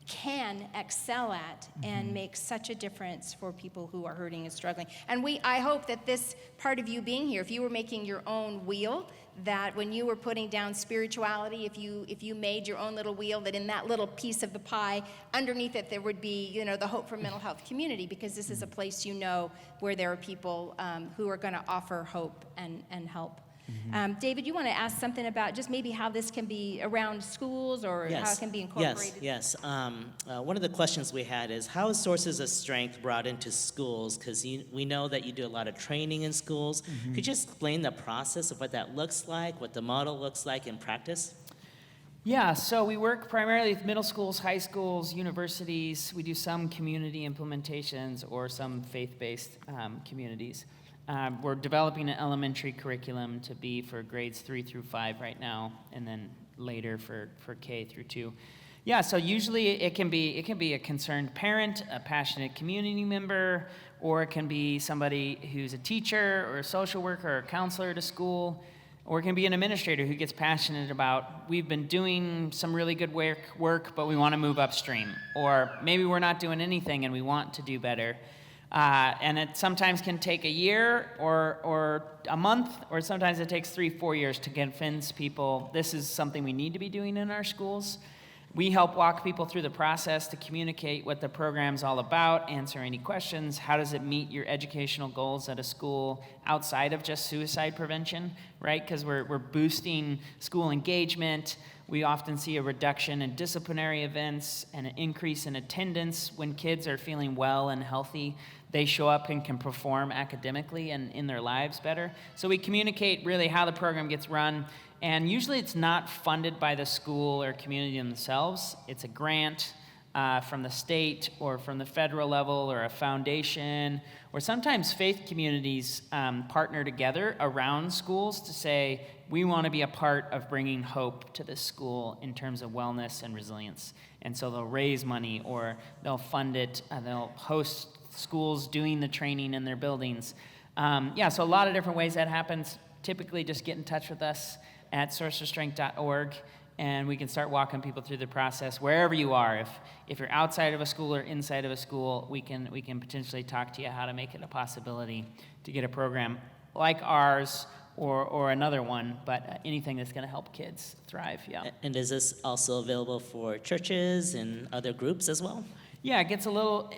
can excel at and make such a difference for people who are hurting and struggling. And I hope that this part of you being here, if you were making your own wheel, that when you were putting down spirituality, if you made your own little wheel, that in that little piece of the pie, underneath it there would be, the Hope for Mental Health community, because this is a place where there are people who are going to offer hope and help. David, you want to ask something about just maybe how this can be around schools or how it can be incorporated? Yes. One of the questions we had is how is Sources of Strength brought into schools? Because we know that you do a lot of training in schools. Could you explain the process of what that looks like, what the model looks like in practice? Yeah, so we work primarily with middle schools, high schools, universities. We do some community implementations or some faith-based communities. We're developing an elementary curriculum to be for grades 3 through 5 right now, and then later for K through 2. Yeah, so usually it can be a concerned parent, a passionate community member, or it can be somebody who's a teacher or a social worker or a counselor at a school, or it can be an administrator who gets passionate about, we've been doing some really good work, but we want to move upstream. Or maybe we're not doing anything and we want to do better. And it sometimes can take a year or a month, or sometimes it takes 3-4 years to convince people this is something we need to be doing in our schools. We help walk people through the process to communicate what the program's all about, answer any questions, how does it meet your educational goals at a school outside of just suicide prevention, right? Because we're boosting school engagement. We often see a reduction in disciplinary events and an increase in attendance when kids are feeling well and healthy. They show up and can perform academically and in their lives better. So we communicate really how the program gets run. And usually it's not funded by the school or community themselves. It's a grant from the state or from the federal level or a foundation. Or sometimes faith communities partner together around schools to say, we want to be a part of bringing hope to this school in terms of wellness and resilience. And so they'll raise money or they'll fund it. They'll host schools doing the training in their buildings. So a lot of different ways that happens. Typically just get in touch with us at sourceofstrength.org, and we can start walking people through the process wherever you are. If you're outside of a school or inside of a school, we can potentially talk to you how to make it a possibility to get a program like ours or another one, but anything that's going to help kids thrive. Yeah. And is this also available for churches and other groups as well? Yeah, it gets a little,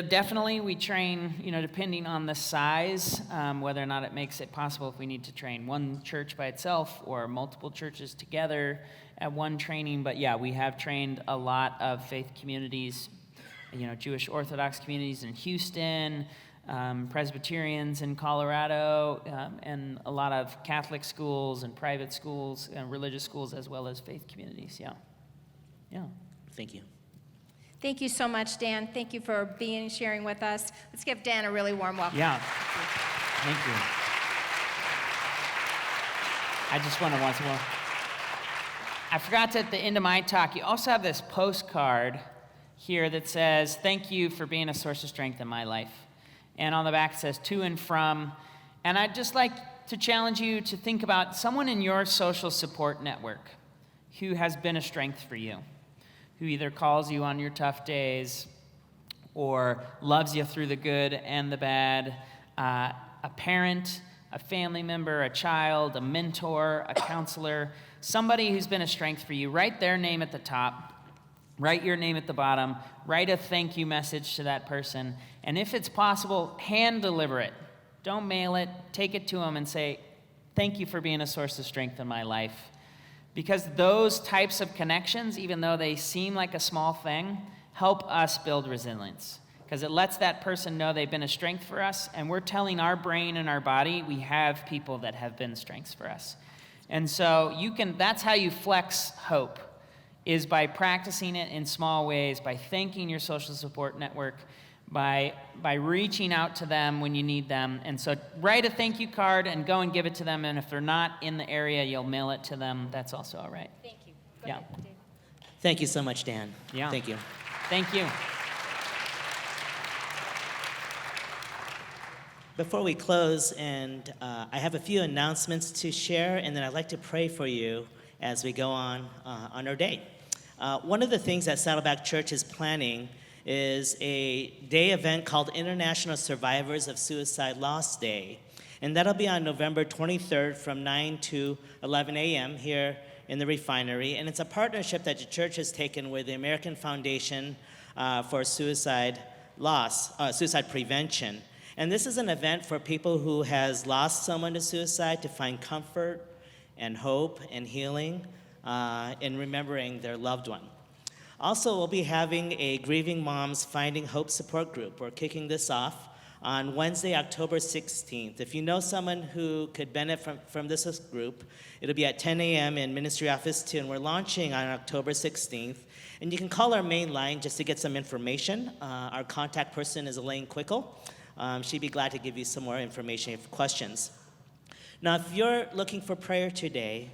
definitely we train, depending on the size, whether or not it makes it possible if we need to train one church by itself or multiple churches together at one training. But yeah, we have trained a lot of faith communities, Jewish Orthodox communities in Houston, Presbyterians in Colorado, and a lot of Catholic schools and private schools and religious schools as well as faith communities, yeah. Thank you. Thank you so much, Dan. Thank you for sharing with us. Let's give Dan a really warm welcome. Yeah. Thank you. I just want to once more. I forgot to, at the end of my talk, you also have this postcard here that says, thank you for being a source of strength in my life. And on the back it says, to and from. And I'd just like to challenge you to think about someone in your social support network who has been a strength for you, who either calls you on your tough days or loves you through the good and the bad, a parent, a family member, a child, a mentor, a counselor, somebody who's been a strength for you. Write their name at the top, write your name at the bottom, write a thank you message to that person, and if it's possible, hand deliver it. Don't mail it, take it to them and say, thank you for being a source of strength in my life. Because those types of connections, even though they seem like a small thing, help us build resilience. Because it lets that person know they've been a strength for us, and we're telling our brain and our body we have people that have been strengths for us. And so that's how you flex hope, is by practicing it in small ways, by thanking your social support network, by reaching out to them when you need them. And so write a thank you card and go and give it to them. And if they're not in the area, you'll mail it to them. That's also all right. Thank you. Go ahead, Dave. Thank you so much, Dan. Yeah. Thank you. Thank you. Before we close, and I have a few announcements to share, and then I'd like to pray for you as we go on our day. One of the things that Saddleback Church is planning is a day event called International Survivors of Suicide Loss Day. And that'll be on November 23rd from 9 to 11 a.m. here in the refinery. And it's a partnership that the church has taken with the American Foundation for Suicide Prevention. And this is an event for people who has lost someone to suicide to find comfort and hope and healing in remembering their loved one. Also, we'll be having a Grieving Moms Finding Hope support group. We're kicking this off on Wednesday, October 16th. If you know someone who could benefit from this group, it'll be at 10 a.m. in Ministry Office 2, and we're launching on October 16th. And you can call our main line just to get some information. Our contact person is Elaine Quickle. She'd be glad to give you some more information if you have questions. Now, if you're looking for prayer today,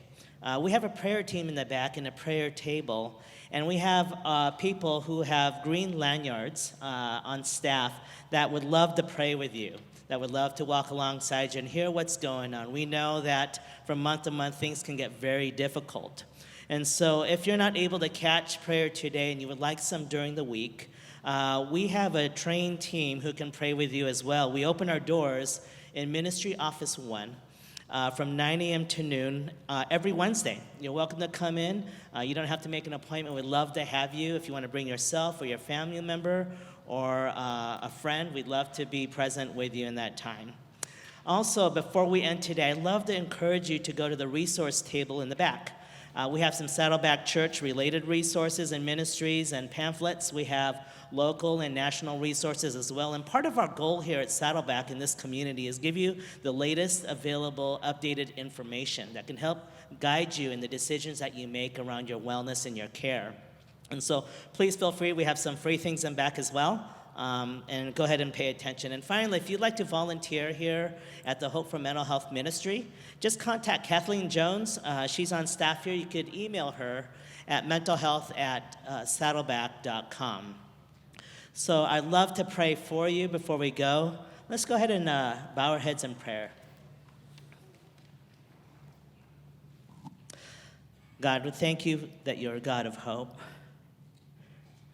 we have a prayer team in the back and a prayer table, and we have people who have green lanyards on staff that would love to pray with you, that would love to walk alongside you and hear what's going on. We know that from month to month, things can get very difficult. And so if you're not able to catch prayer today and you would like some during the week, we have a trained team who can pray with you as well. We open our doors in Ministry Office 1 from 9 a.m. to noon every Wednesday. You're welcome to come in. You don't have to make an appointment. We'd love to have you. If you want to bring yourself or your family member or a friend, we'd love to be present with you in that time. Also, before we end today, I'd love to encourage you to go to the resource table in the back. We have some Saddleback Church-related resources and ministries and pamphlets. We have local and national resources as well. And part of our goal here at Saddleback in this community is give you the latest available updated information that can help guide you in the decisions that you make around your wellness and your care. And so please feel free. We have some free things in back as well. And go ahead and pay attention. And finally, if you'd like to volunteer here at the Hope for Mental Health Ministry, just contact Kathleen Jones. She's on staff here. You could email her at mentalhealth@saddleback.com. So I'd love to pray for you before we go. Let's go ahead and bow our heads in prayer. God, we thank you that you're a God of hope,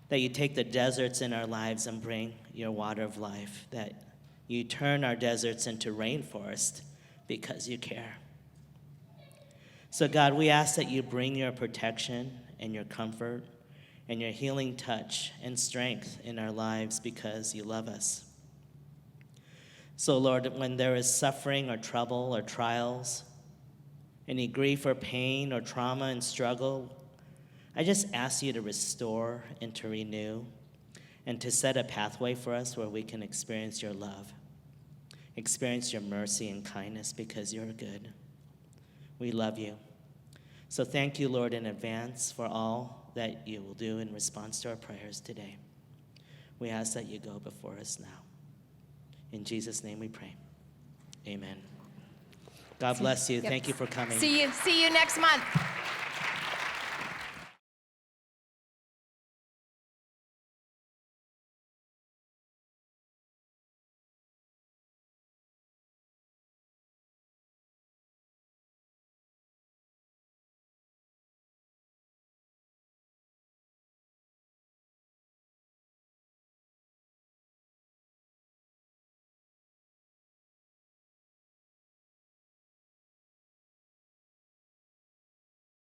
that you take the deserts in our lives and bring your water of life, that you turn our deserts into rainforest because you care. So God, we ask that you bring your protection and your comfort and your healing touch and strength in our lives because you love us. So Lord, when there is suffering or trouble or trials, any grief or pain or trauma and struggle, I just ask you to restore and to renew and to set a pathway for us where we can experience your love, experience your mercy and kindness because you're good. We love you. So thank you, Lord, in advance for all that you will do in response to our prayers today. We ask that you go before us now. In Jesus' name we pray. Amen. God bless you. Yep. Thank you for coming. See you next month.